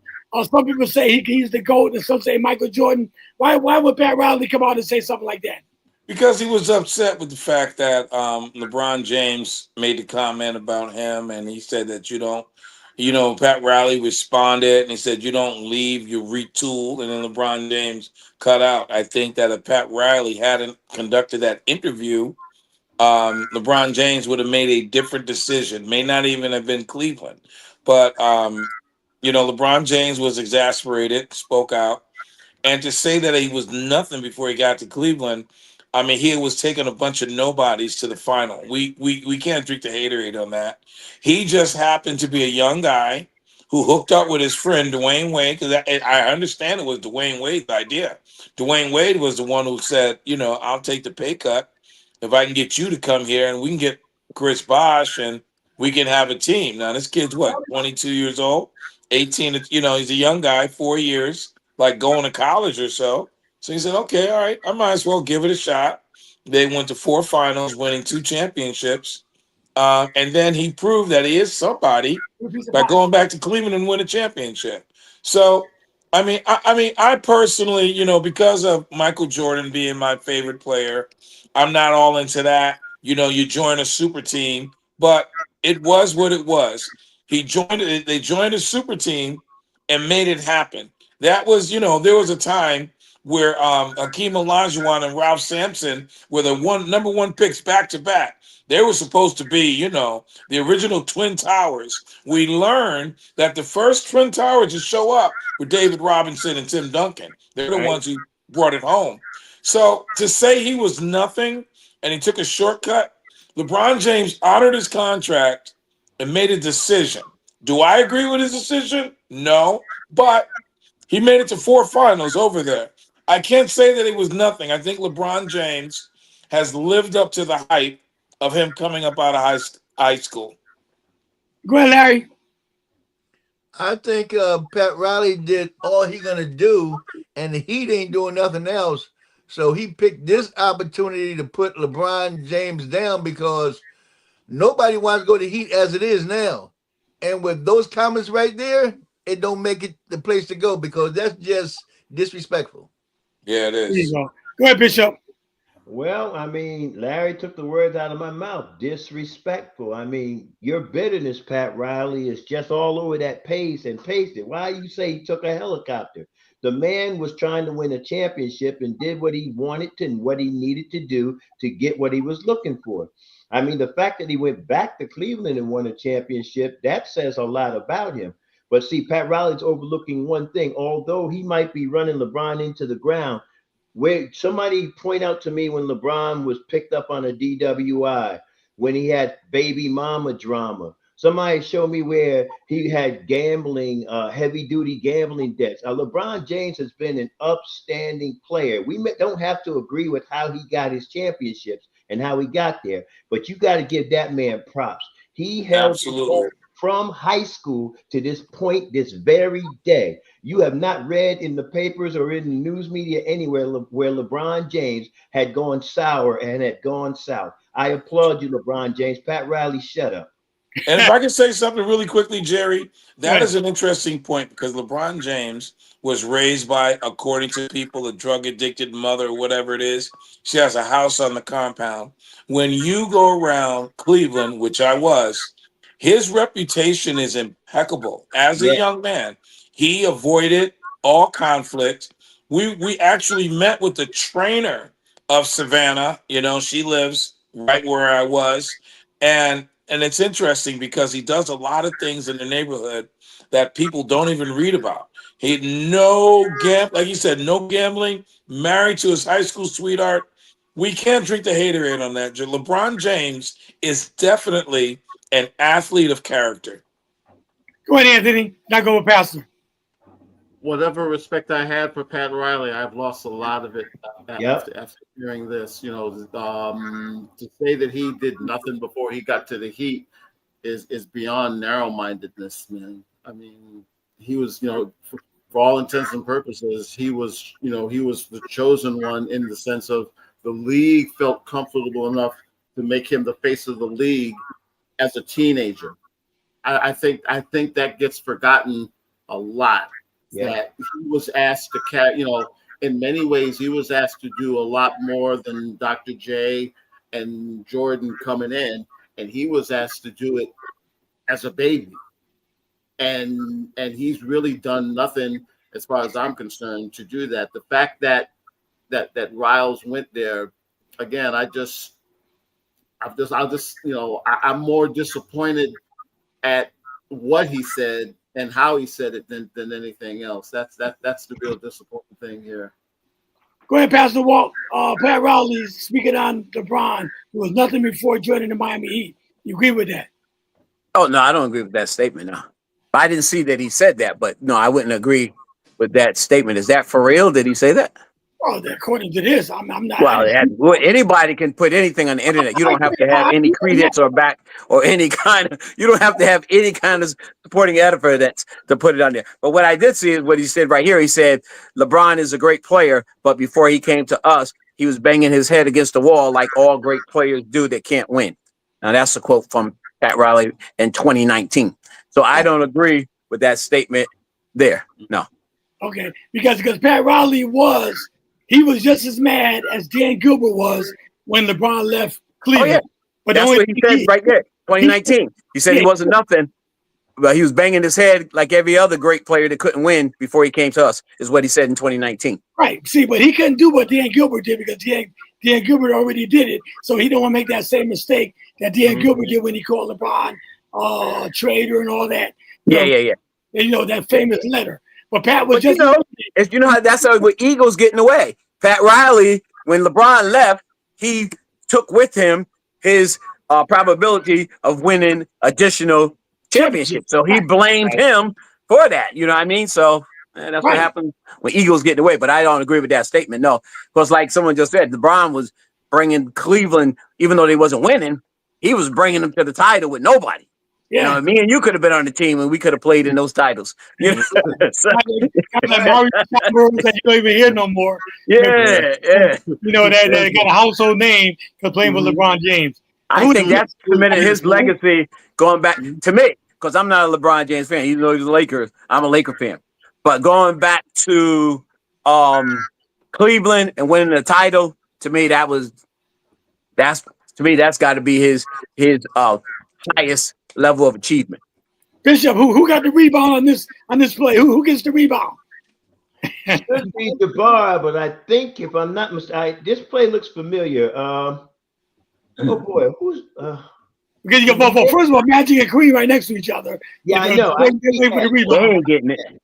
Some people say he's the GOAT, and some say Michael Jordan. Why would Pat Riley come out and say something like that? Because he was upset with the fact that LeBron James made the comment about him, and he said that Pat Riley responded, and he said, you don't leave, you retool, and then LeBron James cut out. I think that if Pat Riley hadn't conducted that interview, LeBron James would have made a different decision, may not even have been Cleveland. But, LeBron James was exasperated, spoke out. And to say that he was nothing before he got to Cleveland, I mean, he was taking a bunch of nobodies to the final. We can't drink the haterade on that. He just happened to be a young guy who hooked up with his friend Dwayne Wade, because I understand it was Dwayne Wade's idea. Dwayne Wade was the one who said, I'll take the pay cut if I can get you to come here and we can get Chris Bosh and we can have a team. Now, this kid's 22 years old, 18, he's a young guy, 4 years, like going to college or so. So he said, okay, all right, I might as well give it a shot. They went to 4 finals, winning 2 championships. And then he proved that he is somebody by going back to Cleveland and win a championship. So, I personally, because of Michael Jordan being my favorite player, I'm not all into that. You join a super team, but it was what it was. They joined a super team and made it happen. That was, there was a time where Hakeem Olajuwon and Ralph Sampson were the number one picks back to back. They were supposed to be, the original Twin Towers. We learned that the first Twin Towers to show up were David Robinson and Tim Duncan. They're the ones who brought it home. So to say he was nothing and he took a shortcut, LeBron James honored his contract and made a decision. Do I agree with his decision? No, but he made it to 4 finals over there. I can't say that he was nothing. I think LeBron James has lived up to the hype of him coming up out of high school. Go ahead, Larry. I think Pat Riley did all he gonna do, and the Heat ain't doing nothing else. So he picked this opportunity to put LeBron James down because nobody wants to go to Heat as it is now. And with those comments right there, it don't make it the place to go because that's just disrespectful. Yeah, it is. There you go. Go ahead, Bishop. Well, Larry took the words out of my mouth. Disrespectful. Your bitterness, Pat Riley, is just all over that pace and pasted. Why you say he took a helicopter? The man was trying to win a championship and did what he wanted to and what he needed to do to get what he was looking for. The fact that he went back to Cleveland and won a championship, that says a lot about him. But see, Pat Riley's overlooking one thing. Although he might be running LeBron into the ground, where somebody point out to me when LeBron was picked up on a DWI, when he had baby mama drama. Somebody show me where he had gambling, heavy duty gambling debts. LeBron James has been an upstanding player. We don't have to agree with how he got his championships and how he got there, but you got to give that man props. He held from high school to this point, this very day. You have not read in the papers or in the news media anywhere where LeBron James had gone sour and had gone south. I applaud you, LeBron James. Pat Riley, shut up. And if I can say something really quickly, Jerry, that is an interesting point because LeBron James was raised by, according to people, a drug-addicted mother or whatever it is. She has a house on the compound. When you go around Cleveland, which I was, his reputation is impeccable. As a young man, he avoided all conflict. We actually met with the trainer of Savannah. She lives right where I was. And it's interesting because he does a lot of things in the neighborhood that people don't even read about. He had like you said, no gambling, married to his high school sweetheart. We can't drink the haterade on that. LeBron James is definitely an athlete of character. Go ahead, Anthony. Not go with Pastor. Whatever respect I had for Pat Riley, I've lost a lot of it Yep. after hearing this. You know, to say that he did nothing before he got to the Heat is beyond narrow-mindedness, man. I mean, he was, you know, for all intents and purposes, he was the chosen one in the sense of the league felt comfortable enough to make him the face of the league as a teenager. I think that gets forgotten a lot. Yeah. That he was asked to in many ways he was asked to do a lot more than Dr. J and Jordan coming in, and he was asked to do it as a baby. And he's really done nothing, as far as I'm concerned, to do that. The fact that Riles went there, again, I'm more disappointed at what he said and how he said it than anything else. That's the real disappointing thing here. Go ahead, Pastor Walt. Pat Riley speaking on LeBron. There was nothing before joining the Miami Heat. You agree with that? Oh, no, I don't agree with that statement. No, I didn't see that he said that, but no, I wouldn't agree with that statement. Is that for real? Did he say that? Well, according to this, I'm not. Well, anybody can put anything on the internet. You don't have to have any credence or back or any kind of. You don't have to have any kind of supporting evidence to put it on there. But what I did see is what he said right here. He said LeBron is a great player, but before he came to us, he was banging his head against the wall like all great players do that can't win. Now that's a quote from Pat Riley in 2019. So I don't agree with that statement there. No. Okay, because Pat Riley was just as mad as Dan Gilbert was when LeBron left Cleveland. Oh, yeah. But that's what he said right there, 2019. He said he wasn't nothing, but he was banging his head like every other great player that couldn't win before he came to us, is what he said in 2019. Right. See, but he couldn't do what Dan Gilbert did because Dan Gilbert already did it. So he don't want to make that same mistake that Dan Gilbert did when he called LeBron traitor and all that. Yeah. And, that famous letter. But Pat was just how that's how with Eagles getting away. Pat Riley, when LeBron left, he took with him his probability of winning additional championships. So he blamed him for that. You know what I mean? So that's what happens when Eagles get away. But I don't agree with that statement. No, because like someone just said, LeBron was bringing Cleveland, even though they wasn't winning, he was bringing them to the title with nobody. Yeah. You know, me and you could have been on the team and we could have played in those titles. You know? Like Mario that you don't even hear no more. Yeah. That got a household name for playing with LeBron James. I think that's cemented his legacy going back to me, because I'm not a LeBron James fan. Even though he's a Lakers, I'm a Laker fan. But going back to Cleveland and winning the title, to me, that's got to be his highest level of achievement. Bishop, who got the rebound on this play? Who gets the rebound? Should be DeBar, but I think if I'm not mistaken, this play looks familiar. Oh boy, who's? Because you got first of all, Magic and Kareem right next to each other. Yeah, I know. Wait for the rebound. They ain't getting it.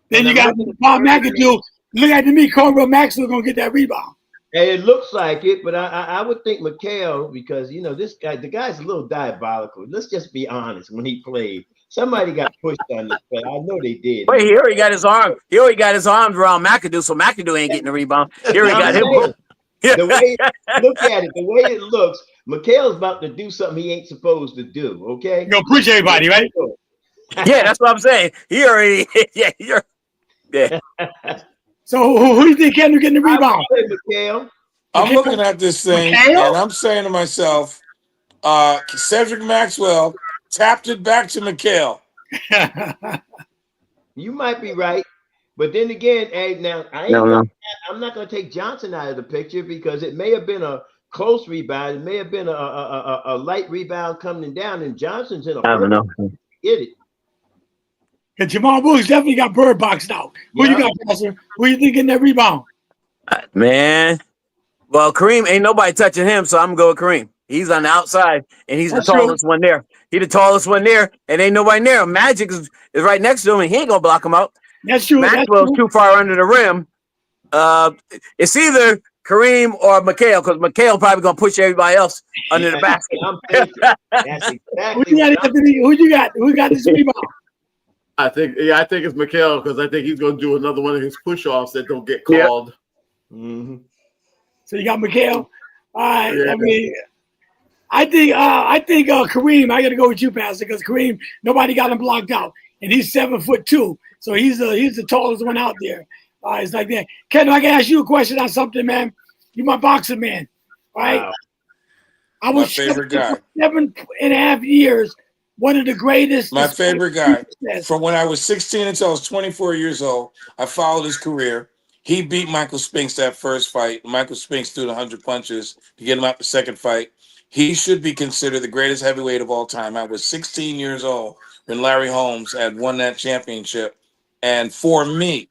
Then you got Bob McAdoo. Look at me, Carmel Maxwell gonna get that rebound. And it looks like it, but I would think Mikal, because this guy, the guy's a little diabolical. Let's just be honest. When he played, somebody got pushed on this play. I know they did. Wait, he already got his arm. He already got his arms around McAdoo, so McAdoo ain't getting the rebound. He already got him. The way look at it, the way it looks, Mikal's about to do something he ain't supposed to do. Okay, you push everybody, right? Yeah, that's what I'm saying. He already, yeah. So who do you think can get the rebound? I'm looking at this thing and I'm saying to myself, Cedric Maxwell tapped it back to Mikal. You might be right, but then again, hey, now I'm not going to take Johnson out of the picture because it may have been a close rebound. It may have been a light rebound coming down, and Johnson's in a. I don't know. Get it. And Jamal Williams definitely got bird boxed out. Who you got, Pastor? Who you think in that rebound? Man, well, Kareem ain't nobody touching him, so I'm gonna go with Kareem. He's on the outside, and he's the tallest one there. He the tallest one there, and ain't nobody near him. Magic is right next to him, and he ain't gonna block him out. That's true. Maxwell's too far under the rim. It's either Kareem or Mikhail, because Mikhail probably gonna push everybody else under the basket. I'm thinking. That's exactly Who you got? Who got this rebound? I think it's Mikhail because I think he's going to do another one of his push-offs that don't get called. Yep. Mm-hmm. So you got Mikhail. All right. Yeah. I mean, I think Kareem. I got to go with you, Pastor, because Kareem, nobody got him blocked out, and he's 7'2", so he's the tallest one out there. It's like that. Ken, I can ask you a question on something, man. You my boxing man, right? Wow. I was My favorite guy. 7.5 years. One of the greatest. My favorite guy. From when I was 16 until I was 24 years old, I followed his career. He beat Michael Spinks that first fight. Michael Spinks threw 100 punches to get him out the second fight. He should be considered the greatest heavyweight of all time. I was 16 years old when Larry Holmes had won that championship. And for me,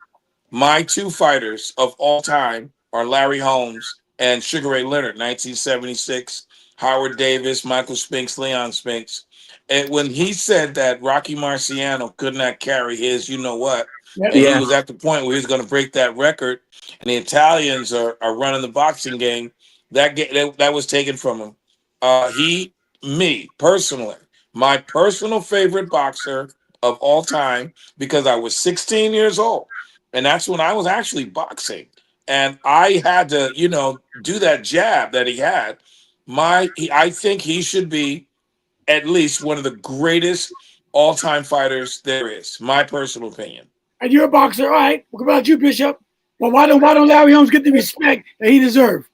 my two fighters of all time are Larry Holmes and Sugar Ray Leonard, 1976, Howard Davis, Michael Spinks, Leon Spinks. And when he said that Rocky Marciano could not carry his, you know what, and he was at the point where he was going to break that record, and the Italians are running the boxing game, that was taken from him. Me personally, my personal favorite boxer of all time, because I was 16 years old, and that's when I was actually boxing, and I had to, do that jab that he had. I think he should be at least one of the greatest all-time fighters there is. My personal opinion. And you're a boxer, all right? What about you, Bishop? Well, why don't Larry Holmes get the respect that he deserves?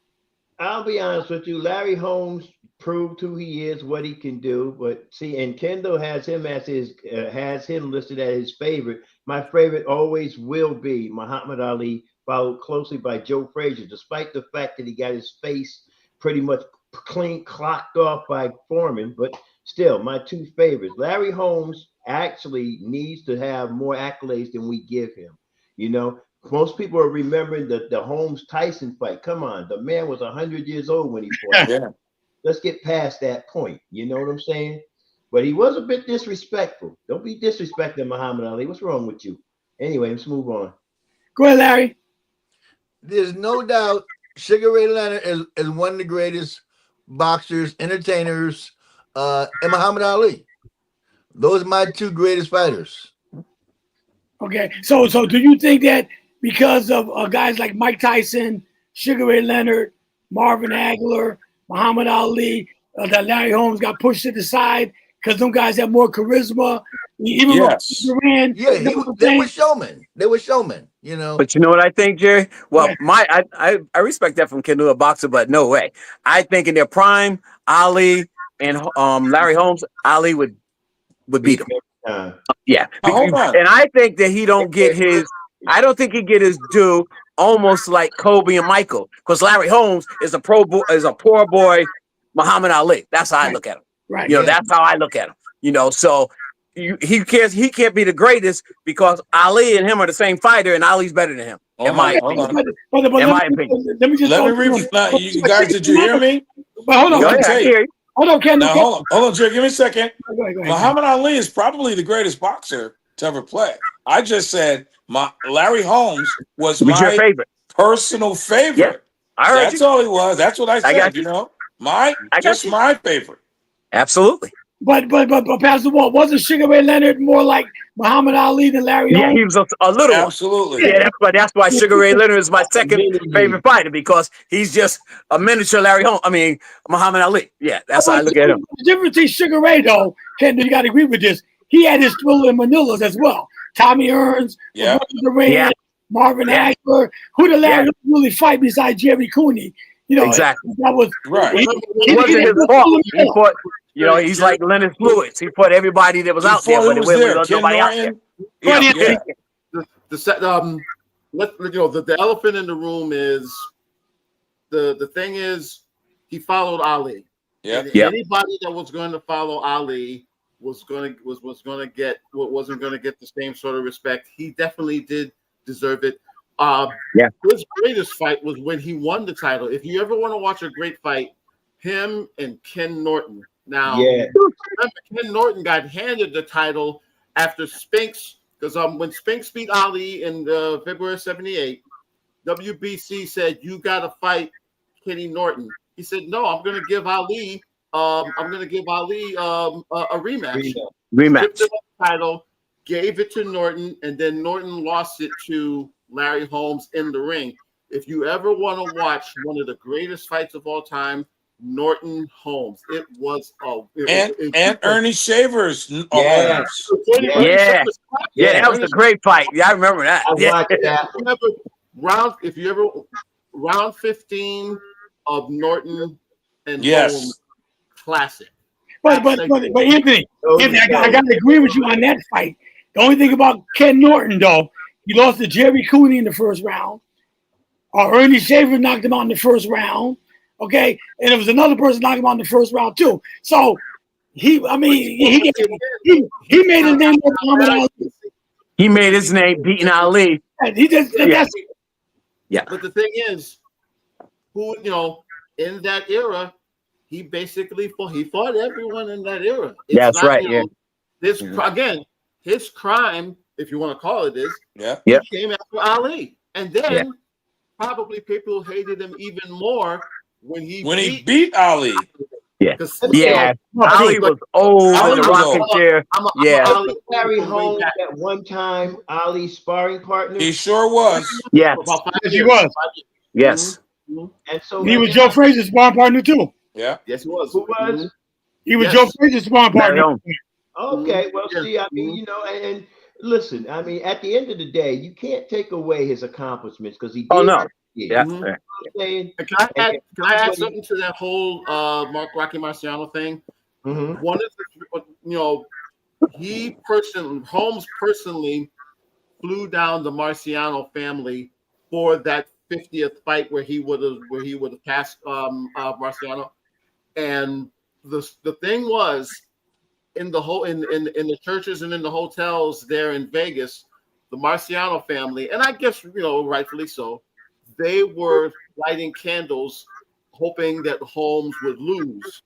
I'll be honest with you. Larry Holmes proved who he is, what he can do. But see, and Kendall has him listed as his favorite. My favorite always will be Muhammad Ali, followed closely by Joe Frazier, despite the fact that he got his face pretty much clean clocked off by Foreman. But still, my two favorites. Larry Holmes actually needs to have more accolades than we give him. Most people are remembering the Holmes Tyson fight. Come on, the man was 100 years old when he fought. Yeah. Let's get past that point. You know what I'm saying? But he was a bit disrespectful. Don't be disrespecting Muhammad Ali. What's wrong with you? Anyway, let's move on. Go ahead, Larry. There's no doubt Sugar Ray Leonard is one of the greatest boxers, entertainers, and Muhammad Ali. Those are my two greatest fighters. Okay, so do you think that because of guys like Mike Tyson, Sugar Ray Leonard, Marvin Hagler, Muhammad Ali, that Larry Holmes got pushed to the side because them guys have more charisma? Even Duran, they were showmen. They were showmen, But you know what I think, Jerry? Well, I respect that from Kendall, a boxer, but no way. I think in their prime, Ali and Larry Holmes, Ali would beat him. Yeah, and I think that he don't get his. I don't think he get his due. Almost like Kobe and Michael, because Larry Holmes is a poor boy, Muhammad Ali. That's how I look at him. Right. That's how I look at him. So he can't be the greatest because Ali and him are the same fighter, and Ali's better than him. In my opinion. Let me just. You guys, did you hear me? But hold on. Hold on, Ken. Now, hold on, Jerry. Give me a second. Go ahead. Muhammad Ali is probably the greatest boxer to ever play. I just said Larry Holmes was my favorite. Personal favorite. Yeah, that's all he was. That's what I said. My favorite. Absolutely. But Pastor Walt, wasn't Sugar Ray Leonard more like Muhammad Ali than Larry Holmes? Yeah, he was a little. Absolutely. Yeah, that's why Sugar Ray Leonard is my second favorite fighter, because he's just a miniature Larry Holmes. I mean, Muhammad Ali. Yeah, that's how I look at him. The difference between Sugar Ray, though, Ken, you got to agree with this. He had his Thriller in Manilas as well. Tommy Earns, Marvin Hagler. Who did Larry really fight besides Jerry Cooney? Exactly. That was right. It wasn't his fault. He fought. He's like Leonard Lewis. He fought everybody that was out there, but it was nobody out there. The elephant in the room is the thing is he followed Ali. Yeah. Anybody that was going to follow Ali wasn't going to get the same sort of respect. He definitely did deserve it. His greatest fight was when he won the title. If you ever want to watch a great fight, him and Ken Norton. Now, Ken Norton got handed the title after Spinks, because when Spinks beat Ali in February '78, WBC said, you got to fight Kenny Norton. He said, no, I'm going to give Ali a rematch. Stripped it of the title, gave it to Norton, and then Norton lost it to Larry Holmes in the ring. If you ever want to watch one of the greatest fights of all time, Norton Holmes. It was and Ernie Shavers. Yeah. That was a great fight. Yeah, I remember that. I watched that. If you ever round 15 of Norton and Holmes, classic. But Anthony, I got to agree with you on that fight. The only thing about Ken Norton, though, he lost to Jerry Cooney in the first round. Ernie Shavers knocked him out in the first round. Okay, and there was another person knocking him out in the first round too. So he made his name with Muhammad Ali. He made his name beating Ali. He just yeah. But the thing is, in that era, he basically fought everyone in that era. That's right. Again, his crime, if you want to call it this, he came after Ali, and then probably people hated him even more when he beat Ali. Ali was old in the rocking chair. Larry Holmes at one time, Ali's sparring partner. He sure was. Yes, he was. Yes. And so he was Joe Frazier's sparring partner too. Yeah. Yes, he was. Who was? He was Joe Frazier's sparring partner. Okay, well, see, I mean, and listen, I mean, at the end of the day, you can't take away his accomplishments because he did. Oh no. Can I add something to that whole Rocky Marciano thing? One of the, Holmes personally flew down the Marciano family for that 50th fight where he would have passed Marciano, and the thing was in the churches and in the hotels there in Vegas, the Marciano family, and I guess rightfully so, they were lighting candles hoping that Holmes would lose.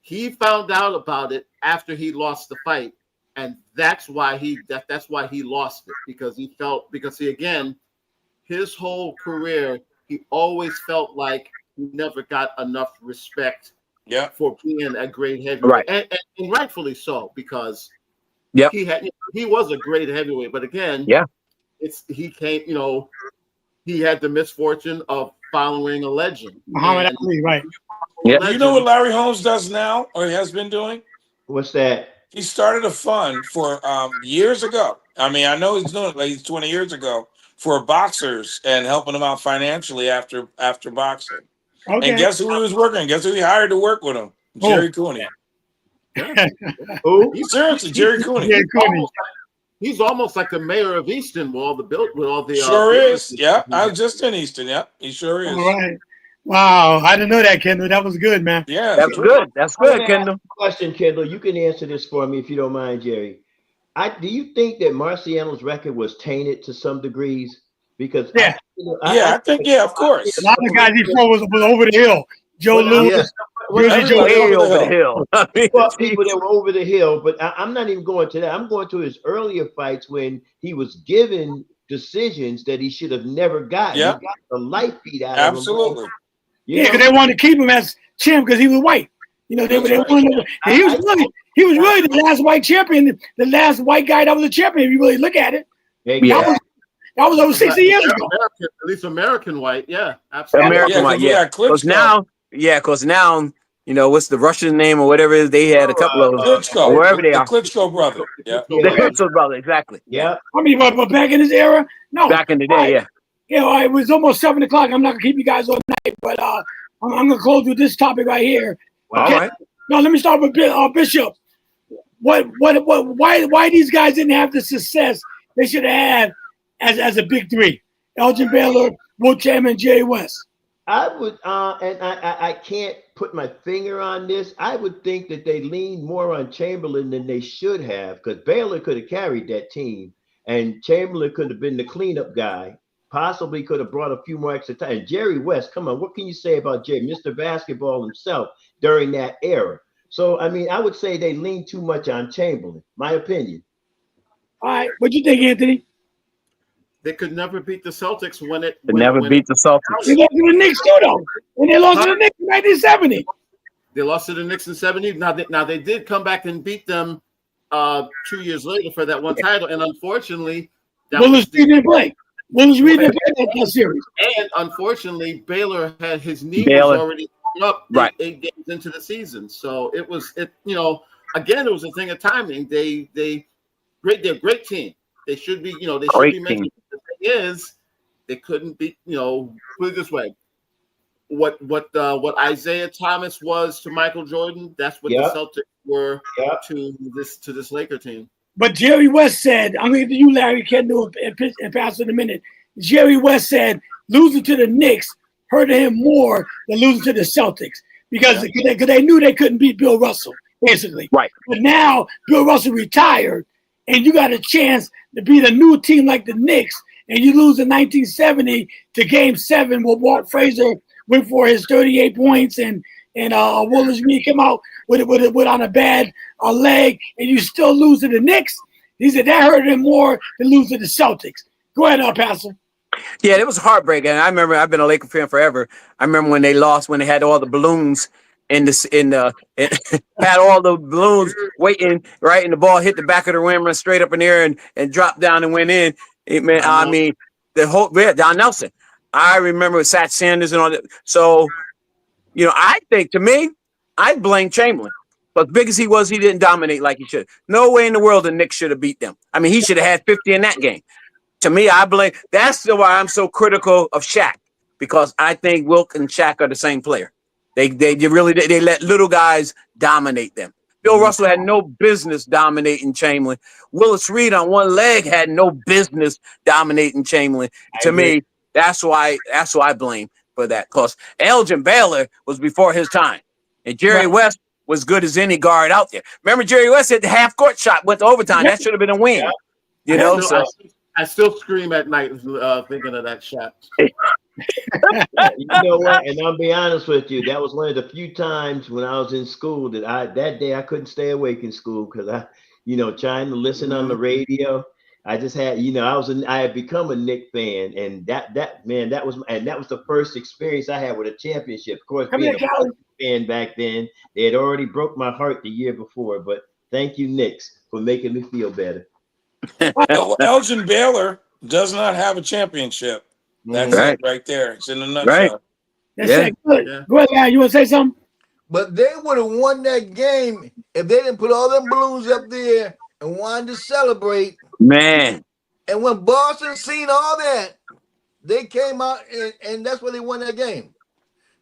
He found out about it after he lost the fight, and that's why he lost it, because again, his whole career, he always felt like he never got enough respect for being a great heavyweight, and rightfully so, because he was a great heavyweight, but again, he had the misfortune of following a legend. Muhammad Ali, right. Yeah. You know what Larry Holmes does now, or has been doing? What's that? He started a fund for years ago. I mean, I know he's doing it like 20 years ago for boxers and helping them out financially after boxing. Okay. And guess who he was working? Guess who he hired to work with him? Jerry Cooney. Who? Seriously, Jerry Cooney. He's almost like the mayor of Easton with all the sure is. Yeah, I was just in Easton. Yeah, he sure is. All right. Wow, I didn't know that, Kendall. That was good, man. Yeah, that's good. That's good, Kendall. Question, Kendall. You can answer this for me if you don't mind, Jerry. Do you think that Marciano's record was tainted to some degrees? Because I think of course. A lot of guys he fought was over the hill. Joe Louis. Way over the hill. People that were over the hill, but I'm not even going to that. I'm going to his earlier fights when he was given decisions that he should have never gotten. Yeah. He got the life beat out of him. Absolutely. Because they wanted to keep him as champ because he was white. They wanted. He was really the last white champion, the last white guy that was a champion. If you really look at it, that was over 60 years ago. At least American white, absolutely. American white, because now, what's the Russian name or whatever it is? They had a couple of Klitschko, wherever they are. The Klitschko brother. Yeah. The Klitschko brother, exactly. Yeah. I mean, but back in this era, no. Back in the day, it was almost 7 o'clock. I'm not gonna keep you guys all night, but I'm gonna close with this topic right here. Wow. Okay? No, let me start with Bishop. Why these guys didn't have the success they should have had as a big three? Elgin Baylor, Will Chamberlain, Jerry West. I would, and I can't put my finger on this. I would think that they leaned more on Chamberlain than they should have, because Baylor could have carried that team, and Chamberlain could have been the cleanup guy. Possibly could have brought a few more extra time. And Jerry West, come on, what can you say about Jerry, Mr. Basketball himself during that era? So, I mean, I would say they leaned too much on Chamberlain, my opinion. All right, what do you think, Anthony? They could never beat the Celtics when it They never beat the Celtics. They lost to the Knicks too, though. And they lost to the Knicks in 1970. They lost to the Knicks in 70. Now they did come back and beat them 2 years later for that one title, and unfortunately, Willis Reed didn't play. Willis Reed didn't play that series. And unfortunately, Baylor had his knee was already up 8 games into the season. So it again, it was a thing of timing. They're a great team. They should be, they should be making. The thing is, they couldn't be, put it this way. What Isaiah Thomas was to Michael Jordan, that's what the Celtics were to this Laker team. But Jerry West said, I'm going to you, Larry, Ken and pass in a minute. Jerry West said losing to the Knicks hurted him more than losing to the Celtics because they knew they couldn't beat Bill Russell, basically. Right. But now Bill Russell retired, and you got a chance to beat a new team like the Knicks, and you lose in 1970 to Game 7 where Walt Frazier went for his 38 points and Willis Reed came out with on a bad leg, and you still lose to the Knicks. He said that hurt him more than losing to the Celtics. Go ahead, Pastor. Yeah, it was heartbreaking. I remember I've been a Laker fan forever. I remember when they lost, when they had all the balloons had all the balloons waiting, right, and the ball hit the back of the rim, run straight up in the air and dropped down and went in. I mean, the whole Don Nelson. I remember Satch Sanders and all that. So, I think to me, I blame Chamberlain. But big as he was, he didn't dominate like he should. No way in the world the Knicks should have beat them. I mean, he should have had 50 in that game. To me, I blame. That's why I'm so critical of Shaq, because I think Wilt and Shaq are the same player. They let little guys dominate them. Bill Russell had no business dominating Chamberlain. Willis Reed on one leg had no business dominating Chamberlain. To me, that's why I blame for that. Because Elgin Baylor was before his time, and Jerry West was good as any guard out there. Remember, Jerry West hit the half-court shot, went to overtime. That should have been a win. I still scream at night thinking of that shot. You know what? And I'll be honest with you, that was one of the few times when I was in school that day I couldn't stay awake in school because I trying to listen on the radio. I just had, I had become a Knick fan, and that was the first experience I had with a championship. Of course, being a fan back then, they had already broke my heart the year before. But thank you, Knicks, for making me feel better. Elgin Baylor does not have a championship. That's it right there. It's in a nutshell. Right. Go ahead, Larry. You want to say something? But they would have won that game if they didn't put all them balloons up there and wanted to celebrate. Man. And when Boston seen all that, they came out and that's why they won that game.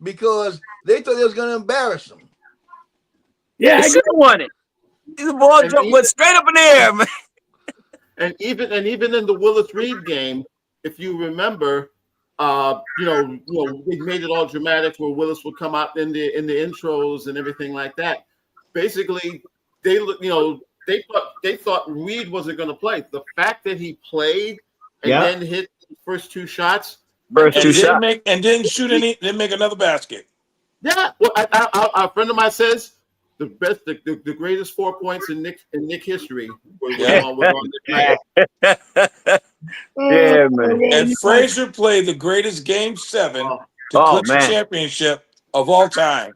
Because they thought they was going to embarrass them. Yeah, they should have won it. The ball went straight up in the air, man. And even in the Willis Reed game, if you remember, they made it all dramatic where Willis would come out in the intros and everything like that. Basically, they thought Reed wasn't going to play. The fact that he played and then hit the first two shots, didn't make another basket. Yeah, well, a friend of mine says the greatest 4 points in Knick history were on this night. Yeah, man. And Frazier played the greatest Game 7 to clinch the championship of all time.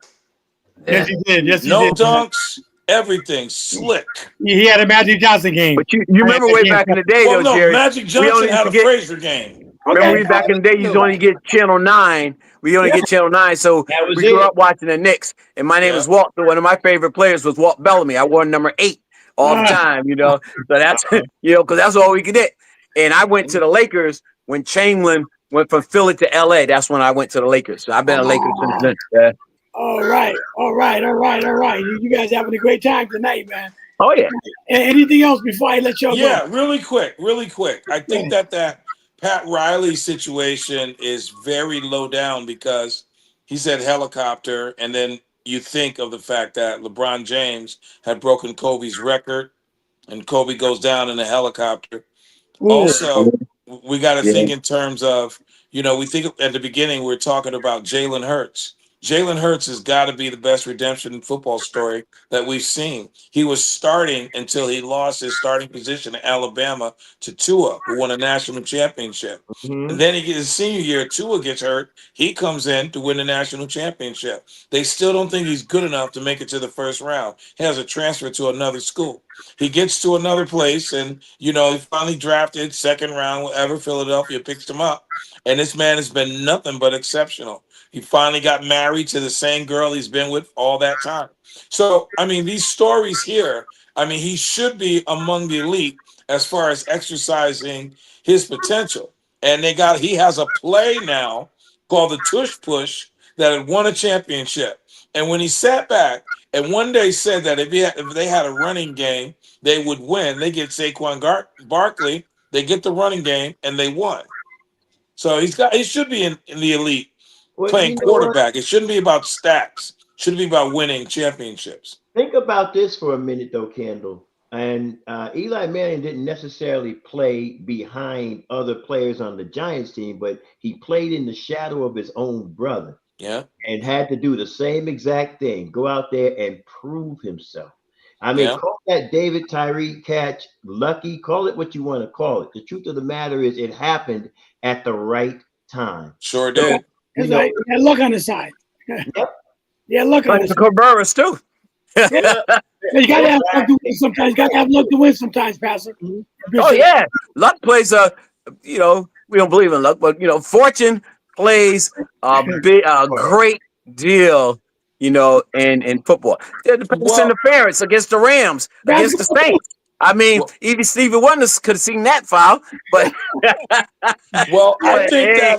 Yes, he did. Yes, he did. No dunks, everything slick. He had a Magic Johnson game. But you remember way back in the day, though, Jerry. Magic Johnson had a Frazier game. Remember back in the day, you only get Channel 9. We only get Channel 9, so we grew up watching the Knicks. And my name is Walt. So one of my favorite players was Walt Bellamy. I wore number 8 all the time, So that's, because that's all we could get. And I went to the Lakers when Chamberlain went from Philly to L.A. That's when I went to the Lakers. So I've been a Lakers since then. Yeah. All right. You guys having a great time tonight, man. Oh, yeah. Anything else before I let y'all go? Yeah, really quick. I think that Pat Riley situation is very low down because he said helicopter, and then you think of the fact that LeBron James had broken Kobe's record, and Kobe goes down in a helicopter. Ooh. Also, we got to think in terms of, we think at the beginning we were talking about Jalen Hurts. Jalen Hurts has got to be the best redemption football story that we've seen. He was starting until he lost his starting position in Alabama to Tua, who won a national championship. And then his senior year, Tua gets hurt. He comes in to win the national championship. They still don't think he's good enough to make it to the first round. He has a transfer to another school. He gets to another place, and he finally drafted second round, whatever. Philadelphia picks him up, and this man has been nothing but exceptional. He finally got married to the same girl he's been with all that time. So, I mean, these stories here, I mean, he should be among the elite as far as exercising his potential. And he has a play now called the Tush Push that had won a championship. And when he sat back and one day said that if they had a running game, they would win. They get Saquon Barkley, they get the running game, and they won. So he should be in the elite. Well, Playing quarterback. It shouldn't be about stats. It should be about winning championships. Think about this for a minute, though, Kendall. And Eli Manning didn't necessarily play behind other players on the Giants team, but he played in the shadow of his own brother. Yeah. And had to do the same exact thing. Go out there and prove himself. I mean, call that David Tyree catch lucky. Call it what you want to call it. The truth of the matter is it happened at the right time. Sure did. He had luck on his side. Yep. Yeah, luck on his side. Burris too. Yeah. You gotta have luck to win sometimes. You gotta have luck to win sometimes, Pastor. Oh yeah, luck plays we don't believe in luck, but fortune plays a great deal. In football, the interference against the Rams, against the Saints. I mean, even Stevie Wonder could have seen that foul, but well, I think that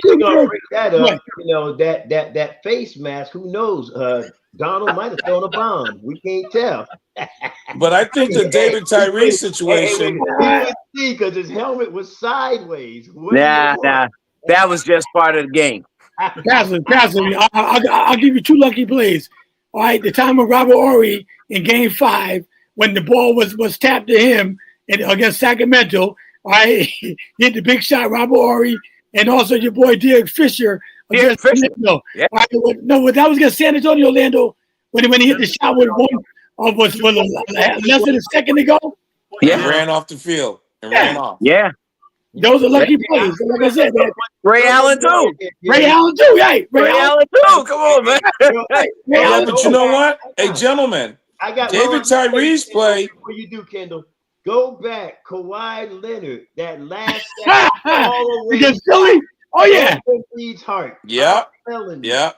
you're gonna break that up. That face mask. Who knows? Donald might have thrown a bomb. We can't tell. But I think the David Tyree situation, because his helmet was sideways. Nah, that was just part of the game. Pastor, I'll give you two lucky plays. All right, the time of Robert Horry in Game 5 when the ball was tapped to him against Sacramento. All right, he hit the big shot, Robert Horry, and also your boy Derek Fisher against Orlando. Yeah. All right, no, that was against San Antonio, Orlando when he hit the shot with was less than a second to go. Yeah, he ran off the field and ran off. Yeah. Those are lucky plays. Like I said, man. Ray Allen too. Ray Allen too. Hey, Ray Allen too. Come on, man. Yeah, but you know what? Hey, gentlemen, I got David Tyree's play. What you do, Kendall? Go back, Kawhi Leonard. That last against Philly. Oh yeah. Heart. Yeah. Yeah.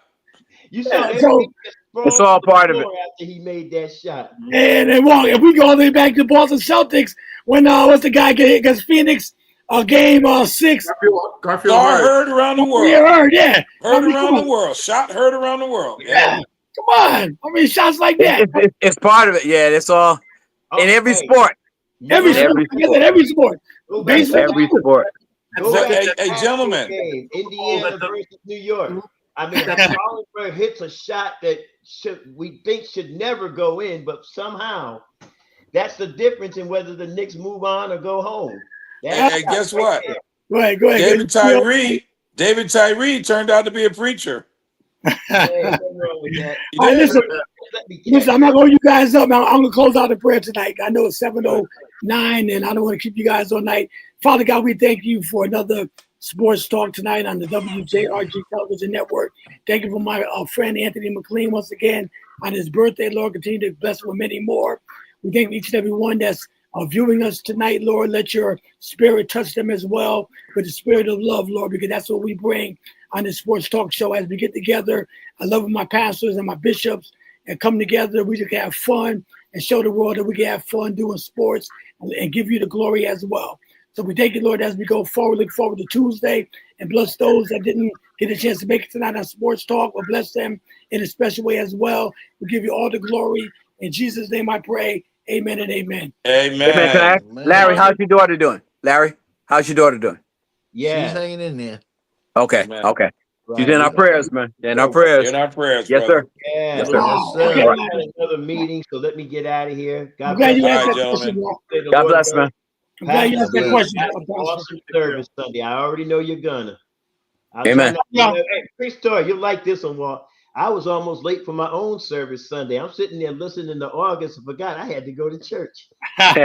You saw it's all part of it. After he made that shot. And if we go all the way back to Boston Celtics, when what's the guy get hit against Phoenix? Game 6. Garfield heard around the world. Yeah, heard around the world. Shot heard around the world. Yeah. Come on. I mean, shots like that. It's part of it. Yeah, it's all in every sport. Every sport. Baseball. Every sport. Hey, gentlemen. Indiana versus New York. I mean, Hollenberg hits a shot that we think should never go in, but somehow that's the difference in whether the Knicks move on or go home. Hey, guess what? Go ahead. David Tyree turned out to be a preacher. Listen, I'm not going to you guys up. I'm going to close out the prayer tonight. I know it's 7:09, and I don't want to keep you guys all night. Father God, we thank you for another sports talk tonight on the WJRG Television Network. Thank you for my friend Anthony McLean once again on his birthday. Lord, continue to bless him with many more. We thank each and every one that's viewing us tonight, Lord. Let your spirit touch them as well with the spirit of love, Lord, because that's what we bring on this sports talk show as we get together. I love my pastors and my bishops and come together. We just can have fun and show the world that we can have fun doing sports and give you the glory as well. So we thank you, Lord, as we go forward. Look forward to Tuesday and bless those that didn't get a chance to make it tonight on Sports Talk. We'll bless them in a special way as well. We give you all the glory. In Jesus' name I pray. Amen and amen. Amen. Larry, how's your daughter doing? Larry, how's your daughter doing? Yeah. She's hanging in there. Okay. Amen. Okay. Right. She's in our prayers, man. In our prayers. In our prayers. Yes, brother. sir. Yeah. Yes, sir. Wow. Yes, sir. I had another meeting, so let me get out of here. God Glad you bless. asked All that right, question, gentlemen. bro. God bless, man. I'm glad you asked that question. Awesome service Sunday. I already know you're gonna. I'll try Amen. not. Yeah. Hey, Priest Toy, you like this one, Walt? I was almost late for my own service Sunday. I'm sitting there listening to August and forgot I had to go to church. All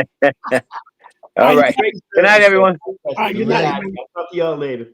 All right. Great Good night, service, though. everyone. right, Good good night. night. I'll talk to y'all later.